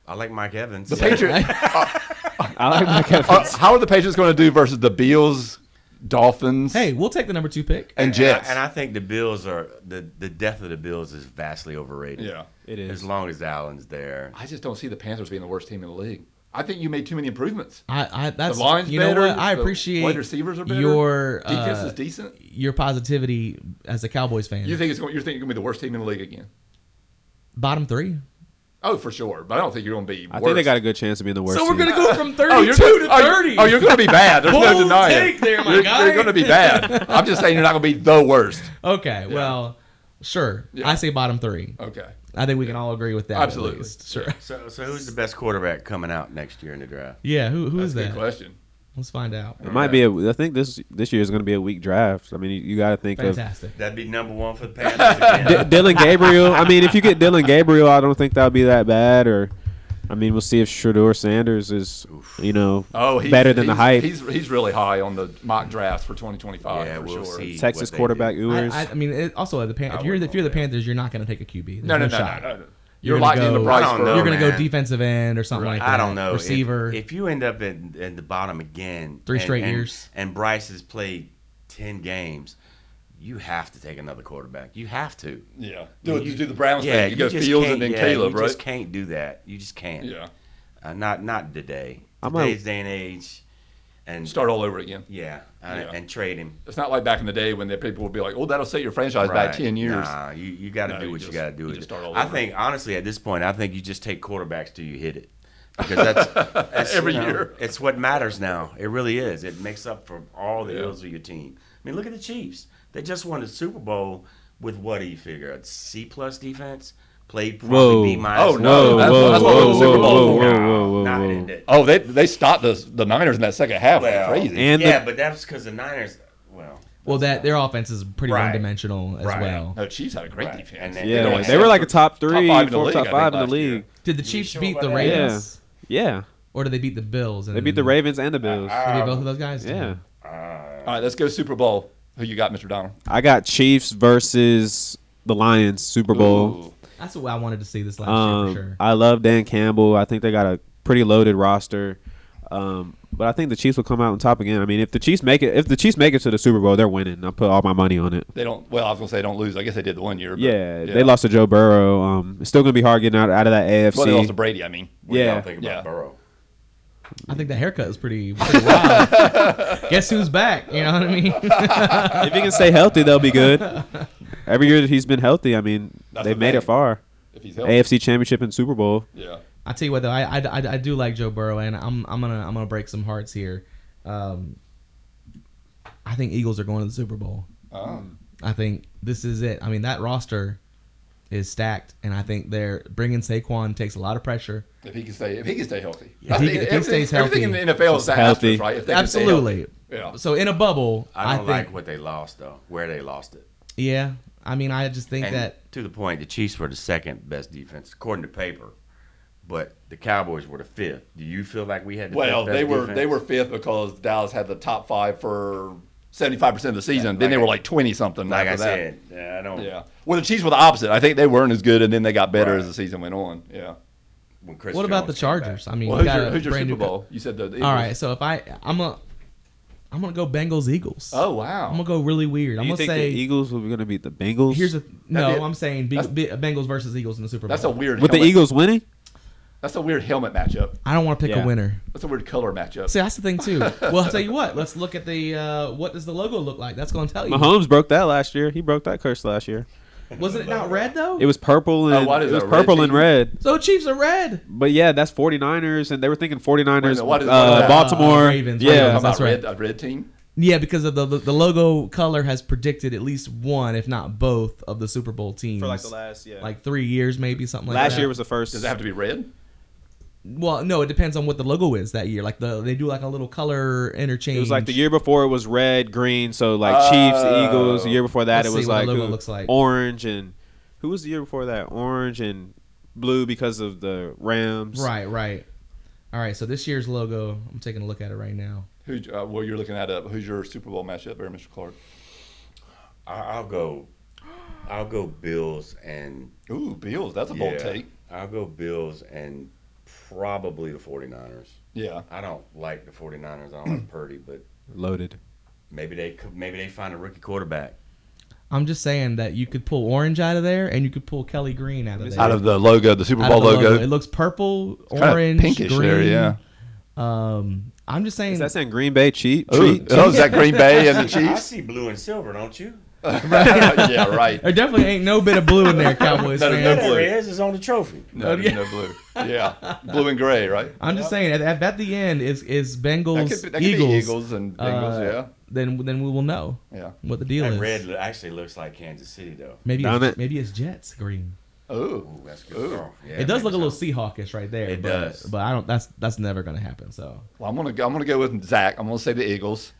Speaker 4: I like Mike Evans.
Speaker 2: The Patriots.
Speaker 5: I like Mike Evans.
Speaker 2: How are the Patriots going to do versus the Bills, Dolphins,
Speaker 3: Hey, we'll take the number 2 pick.
Speaker 2: and Jets?
Speaker 4: And I think the Bills are the death of the Bills is vastly overrated.
Speaker 2: Yeah.
Speaker 5: It is.
Speaker 4: As long as Allen's there.
Speaker 2: I just don't see the Panthers being the worst team in the league. I think you made too many improvements.
Speaker 3: That's
Speaker 2: The line's
Speaker 3: you know
Speaker 2: better.
Speaker 3: what I
Speaker 2: the
Speaker 3: appreciate.
Speaker 2: wide receivers are better.
Speaker 3: Your
Speaker 2: defense is decent.
Speaker 3: your positivity as a Cowboys fan.
Speaker 2: You think you're thinking going to be the worst team in the league again?
Speaker 3: Bottom 3.
Speaker 2: Oh, for sure. But I don't think you're going to be.
Speaker 5: I
Speaker 2: worse.
Speaker 5: think they got a good chance of being the worst.
Speaker 3: So we're
Speaker 5: team.
Speaker 3: gonna go from 32
Speaker 2: Oh, you're
Speaker 3: to 30.
Speaker 2: you're going to be bad. There's no
Speaker 3: Bold
Speaker 2: denying
Speaker 3: take
Speaker 2: it.
Speaker 3: there, my
Speaker 2: you're,
Speaker 3: guy.
Speaker 2: You're going to be bad. I'm just saying you're not going to be the worst.
Speaker 3: Okay, well, sure.
Speaker 2: Yeah.
Speaker 3: I say bottom 3.
Speaker 2: Okay.
Speaker 3: I think we can all agree with that.
Speaker 2: Absolutely.
Speaker 3: At least. Sure.
Speaker 4: So who's the best quarterback coming out next year in the draft?
Speaker 3: Yeah. Who is
Speaker 2: That's a good
Speaker 3: that?
Speaker 2: question.
Speaker 3: Let's find out.
Speaker 5: It might be. I think this year is going to be a weak draft. I mean, you got to think
Speaker 3: Fantastic.
Speaker 4: That'd be number 1 for the Panthers again.
Speaker 5: of Dylan Gabriel. I mean, if you get Dylan Gabriel, I don't think that would be that bad. Or, I mean, we'll see if Shedeur Sanders is,
Speaker 2: Oh,
Speaker 5: better than the hype.
Speaker 2: He's really high on the mock drafts for 2025
Speaker 4: Yeah,
Speaker 2: for
Speaker 4: we'll
Speaker 2: sure.
Speaker 4: see.
Speaker 5: Texas
Speaker 4: what they
Speaker 5: quarterback
Speaker 4: do.
Speaker 5: Ewers.
Speaker 3: I mean, also if you're the Panthers, you're not going to take a QB.
Speaker 2: No,
Speaker 3: There's
Speaker 2: no.
Speaker 3: shot.
Speaker 2: You're
Speaker 3: gonna
Speaker 2: locked into
Speaker 3: go-
Speaker 2: Bryce
Speaker 4: I don't
Speaker 2: for
Speaker 4: know,
Speaker 3: You're going to go
Speaker 4: man.
Speaker 3: defensive end or something like that.
Speaker 4: I don't know.
Speaker 3: Receiver.
Speaker 4: If you end up in the bottom again,
Speaker 3: 3 straight
Speaker 4: and-
Speaker 3: years.
Speaker 4: and Bryce has played 10 games, you have to take another quarterback. You have to.
Speaker 2: Yeah. Do the Browns
Speaker 4: Yeah,
Speaker 2: thing. You go
Speaker 4: just
Speaker 2: Fields
Speaker 4: can't-
Speaker 2: and then
Speaker 4: yeah,
Speaker 2: Caleb,
Speaker 4: you
Speaker 2: right?
Speaker 4: just can't do that. You just can't.
Speaker 2: Yeah.
Speaker 4: Not today.
Speaker 5: I'm a-
Speaker 4: Today's day and age, and
Speaker 2: Start all over again.
Speaker 4: Yeah,
Speaker 2: Yeah.
Speaker 4: and trade him.
Speaker 2: It's not like back in the day when the people would be like, "Oh, that'll set your franchise back 10 years."
Speaker 4: Nah, you got to
Speaker 2: No,
Speaker 4: do
Speaker 2: you
Speaker 4: what
Speaker 2: just-
Speaker 4: you got to do.
Speaker 2: you
Speaker 4: with
Speaker 2: just
Speaker 4: it.
Speaker 2: start all
Speaker 4: I
Speaker 2: over.
Speaker 4: think honestly, at this point, I think you just take quarterbacks till you hit it, because that's
Speaker 2: Every year.
Speaker 4: It's what matters now. It really is. It makes up for all the
Speaker 2: Yeah.
Speaker 4: ills of your team. I mean, look at the Chiefs. They just won the Super Bowl with what do you figure? A C+ defense. Played
Speaker 5: Whoa.
Speaker 4: probably B-.
Speaker 2: Oh, no.
Speaker 5: Whoa,
Speaker 2: That's
Speaker 5: whoa,
Speaker 2: what
Speaker 5: whoa,
Speaker 2: the Super
Speaker 5: whoa,
Speaker 2: Bowl
Speaker 5: whoa,
Speaker 2: for.
Speaker 5: whoa, whoa,
Speaker 4: Not
Speaker 5: whoa.
Speaker 4: in it.
Speaker 2: Oh, they stopped the Niners in that second half. Like crazy.
Speaker 5: And
Speaker 4: Yeah,
Speaker 5: the,
Speaker 4: but that's because the Niners.
Speaker 3: Well, their offense is pretty
Speaker 4: Right.
Speaker 3: one-dimensional as
Speaker 4: Right.
Speaker 3: well.
Speaker 2: No, Chiefs had a great
Speaker 4: Right.
Speaker 2: defense.
Speaker 4: And then-
Speaker 5: yeah,
Speaker 4: They're
Speaker 5: they were like a top 3,
Speaker 2: top 5 in the
Speaker 5: 4,
Speaker 2: league,
Speaker 5: top
Speaker 2: I think,
Speaker 5: 5 in the
Speaker 2: last year.
Speaker 5: league.
Speaker 3: Did the Chiefs
Speaker 4: sure
Speaker 3: beat
Speaker 4: about
Speaker 3: the
Speaker 4: that?
Speaker 3: Ravens?
Speaker 5: Yeah,
Speaker 3: Or did they beat the Bills?
Speaker 5: they beat the Ravens and the Bills.
Speaker 3: They beat both of those guys?
Speaker 5: Yeah,
Speaker 2: All right, let's go Super Bowl. Who you got, Mr. Donald?
Speaker 5: I got Chiefs versus the Lions Super Bowl.
Speaker 2: Ooh.
Speaker 3: That's what I wanted to see this last year for sure.
Speaker 5: I love Dan Campbell. I think they got a pretty loaded roster. But I think the Chiefs will come out on top again. I mean, if the Chiefs make it to the Super Bowl, they're winning. I put all my money on it.
Speaker 2: They don't. Well, I was gonna say don't lose. I guess they did the 1 year. But,
Speaker 5: Yeah, they lost to Joe Burrow. It's still gonna be hard getting out of that AFC.
Speaker 2: Well, they lost to Brady. I mean,
Speaker 4: What do y'all
Speaker 5: Yeah.
Speaker 4: think
Speaker 2: Yeah.
Speaker 4: about Burrow?
Speaker 3: I think the haircut is pretty wild. Guess who's back? You know what I mean?
Speaker 5: If he can stay healthy, they'll be good. Every year that he's been healthy, I mean,
Speaker 2: That's
Speaker 5: they've
Speaker 2: the
Speaker 5: made
Speaker 2: thing.
Speaker 5: it far.
Speaker 2: if he's healthy.
Speaker 5: AFC Championship and Super Bowl.
Speaker 2: Yeah.
Speaker 3: I tell you what though, I do like Joe Burrow, and I'm gonna break some hearts here. I think Eagles are going to the Super Bowl.
Speaker 2: Oh.
Speaker 3: I think this is it. I mean, that roster is stacked, and I think they're bringing Saquon takes a lot of pressure.
Speaker 2: If he can stay healthy.
Speaker 3: If
Speaker 2: I
Speaker 3: he-
Speaker 2: think
Speaker 3: if he stays healthy.
Speaker 2: everything in the NFL is
Speaker 5: Healthy.
Speaker 2: healthy, right? If they can stay
Speaker 3: Absolutely.
Speaker 2: healthy. Yeah.
Speaker 3: So in a bubble,
Speaker 4: I don't
Speaker 3: think,
Speaker 4: like what they lost though. Where they lost it.
Speaker 3: Yeah, I mean, I just think
Speaker 4: And
Speaker 3: that
Speaker 4: to the point, the Chiefs were the second best defense according to paper, but the Cowboys were the fifth. Do you feel like we had the
Speaker 2: Well,
Speaker 4: fifth
Speaker 2: they
Speaker 4: best
Speaker 2: were
Speaker 4: defense?
Speaker 2: they were fifth because Dallas had the top 5 for 75% of the season.
Speaker 4: Yeah,
Speaker 2: then they
Speaker 4: like
Speaker 2: were like 20 something.
Speaker 4: Like I
Speaker 2: after that.
Speaker 4: said, yeah, I don't.
Speaker 2: Yeah. Well, the Chiefs were the opposite. I think they weren't as good, and then they got better
Speaker 4: Right.
Speaker 2: as the season went on. Yeah.
Speaker 4: When Chris
Speaker 3: What about the
Speaker 4: Jones came back.
Speaker 3: Chargers? I mean,
Speaker 2: Well,
Speaker 3: you got
Speaker 2: who's your
Speaker 3: brand
Speaker 2: Super
Speaker 3: new
Speaker 2: Bowl? You said the Eagles.
Speaker 3: All right, so if I'm gonna go Bengals Eagles.
Speaker 2: Oh wow.
Speaker 3: I'm gonna go really weird.
Speaker 5: Do
Speaker 3: I'm
Speaker 5: you
Speaker 3: gonna
Speaker 5: think
Speaker 3: say
Speaker 5: the Eagles will be going to beat the Bengals?
Speaker 3: here's a
Speaker 2: That'd be-
Speaker 3: I'm saying Bengals versus Eagles in the Super Bowl.
Speaker 2: That's a weird.
Speaker 5: with the
Speaker 2: helmet-
Speaker 5: Eagles winning.
Speaker 2: That's a weird helmet matchup.
Speaker 3: I don't want to pick
Speaker 5: Yeah.
Speaker 3: a winner.
Speaker 2: That's a weird color matchup.
Speaker 3: See, that's the thing too. Well, I'll tell you what. Let's look at the what does the logo look like? That's gonna tell you.
Speaker 5: Mahomes broke that last year. He broke that curse last year.
Speaker 3: Wasn't it not red though?
Speaker 5: It was purple and
Speaker 2: what is
Speaker 5: it was
Speaker 2: that, a red
Speaker 5: purple and
Speaker 2: team?
Speaker 5: red.
Speaker 3: So Chiefs are red.
Speaker 5: But yeah, that's 49ers, and they were thinking 49ers,
Speaker 2: Wait a minute, what is that?
Speaker 5: Baltimore.
Speaker 3: Ravens,
Speaker 5: yeah,
Speaker 3: Ravens.
Speaker 2: Talking
Speaker 3: That's
Speaker 2: about
Speaker 3: right.
Speaker 2: a red team.
Speaker 3: Yeah, because of the logo color has predicted at least one, if not both, of the Super Bowl teams
Speaker 5: for like the last 3
Speaker 3: years, maybe something like that.
Speaker 5: last year was the first.
Speaker 2: Does it have to be red?
Speaker 3: Well, no, it depends on what the logo is that year. Like they do like a little color interchange.
Speaker 5: It was like the year before it was red, green. So like Chiefs, Eagles. The year before that
Speaker 3: Let's
Speaker 5: it was
Speaker 3: see what the
Speaker 5: like,
Speaker 3: logo looks like.
Speaker 5: orange, and who was the year before that? Orange and blue because of the Rams.
Speaker 3: Right. All right, so this year's logo, I'm taking a look at it right now.
Speaker 2: Well, you're looking at who's your Super Bowl matchup there, Mr. Clark?
Speaker 4: I'll go Bills and
Speaker 2: Ooh, Bills. That's a bold
Speaker 4: yeah,
Speaker 2: take.
Speaker 4: I'll go Bills and probably the 49ers.
Speaker 2: Yeah.
Speaker 4: I don't like the 49ers. I don't like Purdy, but
Speaker 5: Loaded.
Speaker 4: maybe they find a rookie quarterback.
Speaker 3: I'm just saying that you could pull orange out of there, and you could pull Kelly Green out of there.
Speaker 2: Out of the logo, the Super
Speaker 3: Out of
Speaker 2: Bowl
Speaker 3: the
Speaker 2: logo.
Speaker 3: It looks purple,
Speaker 2: Kinda
Speaker 3: orange,
Speaker 2: pinkish
Speaker 3: green.
Speaker 2: there, yeah.
Speaker 3: I'm just saying.
Speaker 5: Is that saying Green Bay cheat?
Speaker 2: Ooh,
Speaker 5: Treat?
Speaker 2: is that Green Bay and the
Speaker 4: I
Speaker 2: Chiefs?
Speaker 4: see blue and silver, don't you?
Speaker 2: Yeah, right.
Speaker 3: there definitely ain't no bit of blue in there, Cowboys
Speaker 2: No, no,
Speaker 3: fans.
Speaker 2: no blue.
Speaker 4: There is on the trophy.
Speaker 2: No,
Speaker 3: yeah.
Speaker 2: no blue. Yeah, blue and gray, right?
Speaker 3: I'm just saying at the end is Bengals
Speaker 2: That could be
Speaker 3: Eagles.
Speaker 2: Eagles and Bengals,
Speaker 3: Then we will know
Speaker 2: yeah.
Speaker 3: what the deal
Speaker 4: That
Speaker 3: is.
Speaker 4: red actually looks like Kansas City, though.
Speaker 3: Maybe
Speaker 5: Darn
Speaker 3: it's,
Speaker 5: it.
Speaker 3: maybe it's Jets green.
Speaker 2: Oh,
Speaker 4: Ooh, that's good.
Speaker 2: Ooh.
Speaker 4: Oh, yeah,
Speaker 3: It does look a
Speaker 4: maybe
Speaker 3: little
Speaker 4: so.
Speaker 3: Seahawkish right there.
Speaker 4: It
Speaker 3: but,
Speaker 4: does.
Speaker 3: but I don't. That's never gonna happen. So
Speaker 2: well, I'm gonna go with Zach. I'm gonna say the Eagles,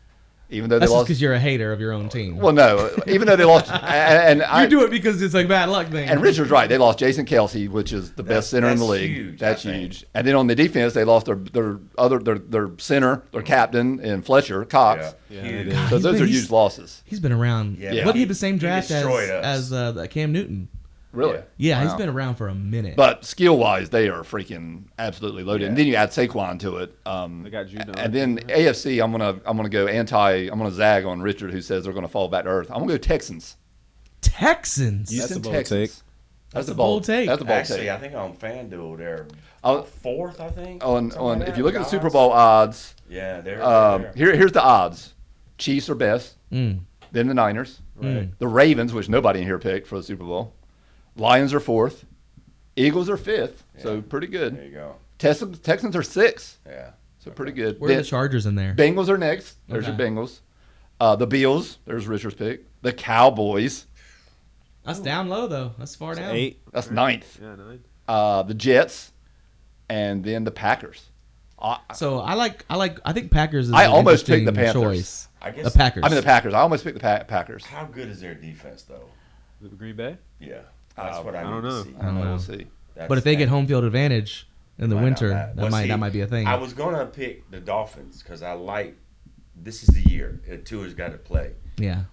Speaker 2: even though they
Speaker 3: that's just
Speaker 2: lost.
Speaker 3: because you're a hater of your own team.
Speaker 2: Well, no, even though they lost, and I
Speaker 3: you do it because it's a bad luck thing.
Speaker 2: And Richard's right. They lost Jason Kelsey, which is the best center in the
Speaker 4: that's
Speaker 2: league.
Speaker 4: huge,
Speaker 2: That's
Speaker 4: I think.
Speaker 2: huge. And then on the defense, they lost their center, their captain, and Fletcher Cox.
Speaker 5: Yeah,
Speaker 4: Huge.
Speaker 5: they did.
Speaker 2: So those are
Speaker 3: He's-
Speaker 2: huge losses.
Speaker 3: He's been around.
Speaker 4: Yeah,
Speaker 3: Wasn't he
Speaker 4: he-
Speaker 3: the same
Speaker 4: he
Speaker 3: draft
Speaker 4: destroyed us.
Speaker 3: as Cam Newton?
Speaker 2: Really?
Speaker 3: Yeah, he's
Speaker 2: Wow.
Speaker 3: been around for a minute.
Speaker 2: But skill wise, they are freaking absolutely loaded. And
Speaker 4: Yeah.
Speaker 2: then you add Saquon to it.
Speaker 5: They got Judah.
Speaker 2: And then AFC, I'm gonna go I'm gonna zag on Richard, who says they're gonna fall back to earth. I'm gonna go Texans.
Speaker 3: Texans.
Speaker 5: That's
Speaker 2: Houston
Speaker 5: a bold
Speaker 2: Texans.
Speaker 5: take.
Speaker 2: That's
Speaker 3: a bold take.
Speaker 2: That's a bold
Speaker 4: Actually,
Speaker 2: take.
Speaker 4: I think on FanDuel they're
Speaker 2: Oh,
Speaker 4: fourth. I think
Speaker 2: on
Speaker 4: something like
Speaker 2: if
Speaker 4: that,
Speaker 2: you look at the
Speaker 4: odds.
Speaker 2: Super Bowl odds,
Speaker 4: yeah, they're
Speaker 2: here's the odds. Chiefs are best.
Speaker 3: Mm.
Speaker 2: Then the Niners.
Speaker 3: Mm.
Speaker 2: The Ravens, which nobody in here picked for the Super Bowl. Lions are fourth. Eagles are fifth. So
Speaker 4: Yeah.
Speaker 2: pretty
Speaker 4: There
Speaker 2: good.
Speaker 4: you go.
Speaker 2: Texans are sixth.
Speaker 4: Yeah.
Speaker 2: So pretty good.
Speaker 3: Where are
Speaker 2: Then
Speaker 3: the Chargers in there?
Speaker 2: Bengals are next. There's
Speaker 3: Okay.
Speaker 2: your Bengals. The Bills. There's Richard's pick. The Cowboys.
Speaker 3: That's down low though. That's far down.
Speaker 5: 8.
Speaker 2: That's ninth.
Speaker 5: Yeah, 9.
Speaker 2: The Jets. And then the Packers.
Speaker 3: So I think Packers is
Speaker 2: I
Speaker 3: an
Speaker 2: almost picked the
Speaker 3: interesting
Speaker 2: Panthers.
Speaker 3: choice.
Speaker 4: I guess.
Speaker 3: The Packers.
Speaker 2: I mean the Packers. I almost picked the Packers.
Speaker 4: How good is their defense, though?
Speaker 5: Green Bay.
Speaker 4: Yeah, that's what I
Speaker 5: don't
Speaker 4: need
Speaker 5: know.
Speaker 4: to see.
Speaker 2: I don't know.
Speaker 3: know.
Speaker 2: We'll see.
Speaker 3: But if they get home field advantage in the
Speaker 4: Might not
Speaker 3: winter,
Speaker 4: matter.
Speaker 3: that
Speaker 4: Well,
Speaker 3: might
Speaker 4: see,
Speaker 3: that might be a thing.
Speaker 4: I was gonna pick the Dolphins because I like. This is the year Tua's got to play,
Speaker 3: Yeah.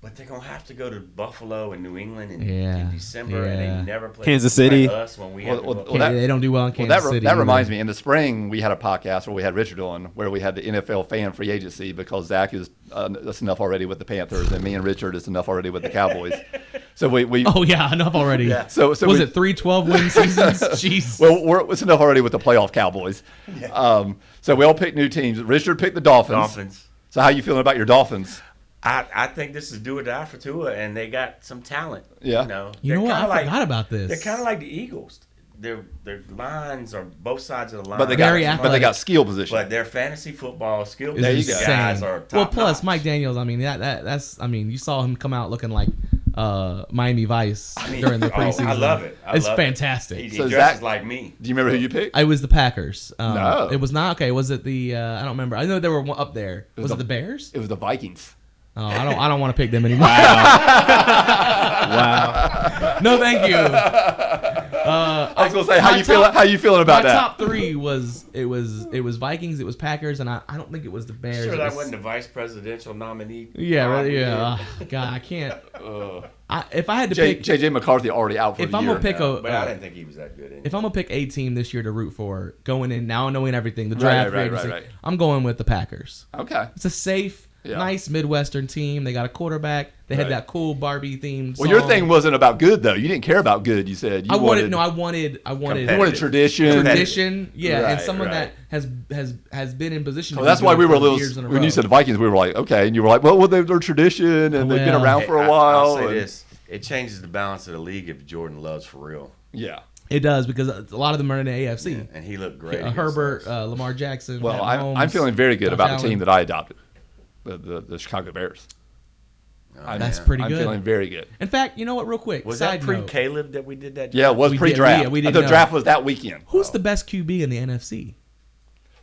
Speaker 4: but they're gonna have to go to Buffalo and New England in
Speaker 3: Yeah,
Speaker 4: December, and
Speaker 3: yeah.
Speaker 4: they never play
Speaker 5: Kansas City.
Speaker 4: us when we
Speaker 2: Well,
Speaker 4: have to
Speaker 2: well,
Speaker 4: go.
Speaker 2: well, that-
Speaker 3: they don't do well in Kansas City.
Speaker 2: that
Speaker 3: either.
Speaker 2: reminds me. In the spring, we had a podcast where we had Richard on, where we had the NFL fan free agency because Zach is that's enough already with the Panthers, and me and Richard is enough already with the Cowboys. So we
Speaker 3: Oh yeah, enough already.
Speaker 4: Yeah.
Speaker 2: so
Speaker 3: Was
Speaker 2: we,
Speaker 3: it 3 12-win seasons? Jeez.
Speaker 2: well, it's enough already with the playoff Cowboys. So we all picked new teams. Richard picked the Dolphins.
Speaker 4: Dolphins.
Speaker 2: So how you feeling about your Dolphins?
Speaker 4: I think this is do or die for Tua, and they got some talent.
Speaker 2: Yeah.
Speaker 3: You know
Speaker 4: They're
Speaker 3: what? I
Speaker 4: kinda
Speaker 3: forgot about this.
Speaker 4: They're kind of like the Eagles. Their lines are both sides of the line.
Speaker 2: But they
Speaker 3: Very
Speaker 2: got
Speaker 3: athletic.
Speaker 2: skill position.
Speaker 4: But their fantasy football skill
Speaker 3: Is
Speaker 2: There you
Speaker 4: position
Speaker 2: go.
Speaker 4: guys
Speaker 3: insane.
Speaker 4: are top
Speaker 3: Well, plus
Speaker 4: notch.
Speaker 3: Mike Daniels. I mean that's. I mean you saw him come out looking like Miami Vice during the preseason.
Speaker 4: I love it.
Speaker 3: It's
Speaker 4: love it.
Speaker 3: fantastic.
Speaker 4: He
Speaker 2: So
Speaker 4: dresses
Speaker 2: Zach-
Speaker 4: like me.
Speaker 2: Do you remember who you picked?
Speaker 3: It was the Packers.
Speaker 2: No.
Speaker 3: It was not. Okay, was it the? I don't remember. I know they were one up there. Was it
Speaker 2: the-
Speaker 3: the Bears?
Speaker 2: It was the Vikings.
Speaker 3: Oh, I don't want to pick them anymore.
Speaker 5: Wow.
Speaker 3: No, thank you.
Speaker 2: I was gonna say,
Speaker 3: my
Speaker 2: how you feeling about
Speaker 3: my
Speaker 2: that?
Speaker 3: top three was Vikings, it was Packers, and I don't think it was the Bears.
Speaker 4: Sure,
Speaker 3: It
Speaker 4: that
Speaker 3: was-
Speaker 4: wasn't the vice presidential nominee.
Speaker 3: Yeah, right, yeah. God, I can't. If I had to pick,
Speaker 2: JJ McCarthy already out for
Speaker 3: if
Speaker 2: the
Speaker 3: I'm
Speaker 2: year.
Speaker 3: gonna pick
Speaker 4: But I didn't think he was that good.
Speaker 3: if I'm gonna pick a team this year to root for, going in now knowing everything, the
Speaker 2: Right,
Speaker 3: draft,
Speaker 2: right,
Speaker 3: free agency,
Speaker 2: right.
Speaker 3: I'm going with the Packers.
Speaker 2: Okay.
Speaker 3: It's a safe,
Speaker 2: Yeah.
Speaker 3: nice Midwestern team. They got a quarterback. They had
Speaker 2: Right.
Speaker 3: that cool Barbie themed.
Speaker 2: Well, your thing wasn't about good though. You didn't care about good. You said you
Speaker 3: I wanted
Speaker 2: You
Speaker 4: Competitive.
Speaker 2: wanted tradition.
Speaker 3: tradition, yeah, and
Speaker 2: Right,
Speaker 3: someone
Speaker 2: right.
Speaker 3: that has been in position.
Speaker 2: So
Speaker 3: to
Speaker 2: that's
Speaker 3: be
Speaker 2: why
Speaker 3: good
Speaker 2: we were a
Speaker 3: for
Speaker 2: little.
Speaker 3: years in a
Speaker 2: When
Speaker 3: row.
Speaker 2: you said the Vikings, we were like, okay, and you were like, well, they're tradition and they've been
Speaker 3: Well,
Speaker 2: around for a while.
Speaker 4: I'll say
Speaker 2: and-
Speaker 4: this: it changes the balance of the league if Jordan Love's for real.
Speaker 2: Yeah.
Speaker 3: It does because a lot of them are in the AFC.
Speaker 4: And he looked great.
Speaker 3: Herbert,
Speaker 4: against us.
Speaker 3: Lamar Jackson.
Speaker 2: Well,
Speaker 3: Pat
Speaker 2: I'm
Speaker 3: Mahomes,
Speaker 2: feeling very good
Speaker 3: Josh
Speaker 2: about the
Speaker 3: Allen.
Speaker 2: team that I adopted, the Chicago Bears.
Speaker 4: Oh,
Speaker 3: That's
Speaker 4: man.
Speaker 3: pretty
Speaker 2: I'm
Speaker 3: good.
Speaker 2: feeling very good.
Speaker 3: In fact, you know what? Real quick,
Speaker 4: Was
Speaker 3: side
Speaker 4: that
Speaker 3: note,
Speaker 4: pre-Caleb that we did that?
Speaker 2: Yeah, it was
Speaker 3: We did-
Speaker 2: pre-draft.
Speaker 3: yeah, we didn't
Speaker 2: the
Speaker 3: know.
Speaker 2: draft was that weekend.
Speaker 3: who's the best QB in the NFC?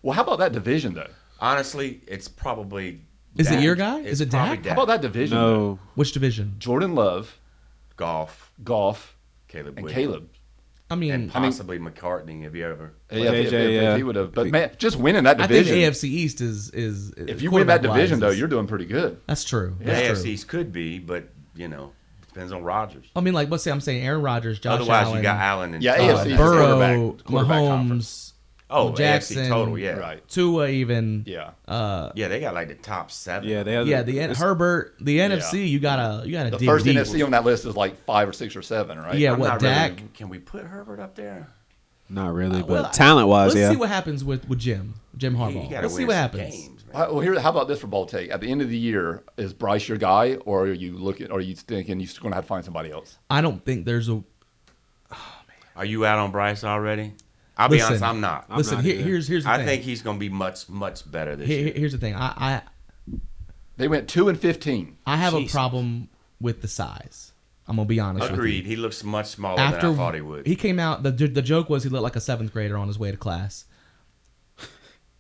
Speaker 2: Well, how about that division though?
Speaker 4: Honestly, it's probably.
Speaker 3: Is it
Speaker 4: Dak.
Speaker 3: your guy?
Speaker 4: It's
Speaker 3: Is it
Speaker 4: probably
Speaker 3: Dak?
Speaker 2: How about that division? though?
Speaker 5: No,
Speaker 3: Which division?
Speaker 2: Jordan Love,
Speaker 4: Golf,
Speaker 2: Goff,
Speaker 4: Caleb,
Speaker 2: and
Speaker 4: Williams.
Speaker 2: Caleb.
Speaker 3: I mean,
Speaker 4: and possibly McCartney. Have you ever?
Speaker 2: Yeah,
Speaker 5: JJ,
Speaker 2: if
Speaker 5: yeah.
Speaker 2: he would have, but man, just winning that
Speaker 3: I think
Speaker 2: division.
Speaker 3: the AFC East is
Speaker 2: if you win that division though,
Speaker 3: quarterback-wise,
Speaker 2: you're doing pretty good.
Speaker 3: that's true.
Speaker 4: The
Speaker 3: That's
Speaker 4: AFC
Speaker 3: true.
Speaker 4: East could be, but depends on Rodgers.
Speaker 3: I mean, like, let's say I'm saying Aaron Rodgers, Josh
Speaker 4: Otherwise,
Speaker 3: Allen,
Speaker 4: you got Allen and
Speaker 2: Yeah,
Speaker 4: Tua.
Speaker 2: AFC 's
Speaker 3: Burrow,
Speaker 2: quarterback
Speaker 3: Mahomes,
Speaker 4: Oh,
Speaker 3: Jackson,
Speaker 4: AFC total, yeah,
Speaker 2: Right.
Speaker 3: Tua, even.
Speaker 2: Yeah.
Speaker 4: yeah. They got like the top 7.
Speaker 5: yeah, they have
Speaker 3: Yeah, Herbert, the NFC. You gotta
Speaker 2: The
Speaker 3: dig
Speaker 2: first
Speaker 3: deep.
Speaker 2: NFC on that list is like 5 or 6 or 7, right?
Speaker 3: Yeah,
Speaker 4: I'm
Speaker 3: what
Speaker 4: not
Speaker 3: Dak?
Speaker 4: Really, can we put Herbert up there?
Speaker 5: not really, but
Speaker 3: Well,
Speaker 5: talent wise,
Speaker 3: Let's
Speaker 5: yeah.
Speaker 3: see what happens with Jim Harbaugh.
Speaker 4: You gotta
Speaker 3: Let's see
Speaker 4: win
Speaker 3: what
Speaker 4: some
Speaker 3: happens.
Speaker 4: games, man.
Speaker 2: Well, here, how about this for bold take? At the end of the year, is Bryce your guy, or are you looking, or are you thinking you're going to have to find somebody else?
Speaker 3: I don't think there's a.
Speaker 4: Are you out on Bryce already? I'll be
Speaker 3: Listen,
Speaker 4: honest, I'm not.
Speaker 3: Listen,
Speaker 5: not either.
Speaker 3: here's the
Speaker 4: I
Speaker 3: thing.
Speaker 4: think he's going to be much better this year.
Speaker 3: Here's the thing. I
Speaker 2: They went 2-15.
Speaker 3: have
Speaker 5: Jeez.
Speaker 3: a problem with the size. I'm gonna be honest
Speaker 4: Agreed.
Speaker 3: with you.
Speaker 4: He looks much smaller
Speaker 3: After
Speaker 4: than I thought he would.
Speaker 3: he came out, the joke was he looked like a 7th grader on his way to class.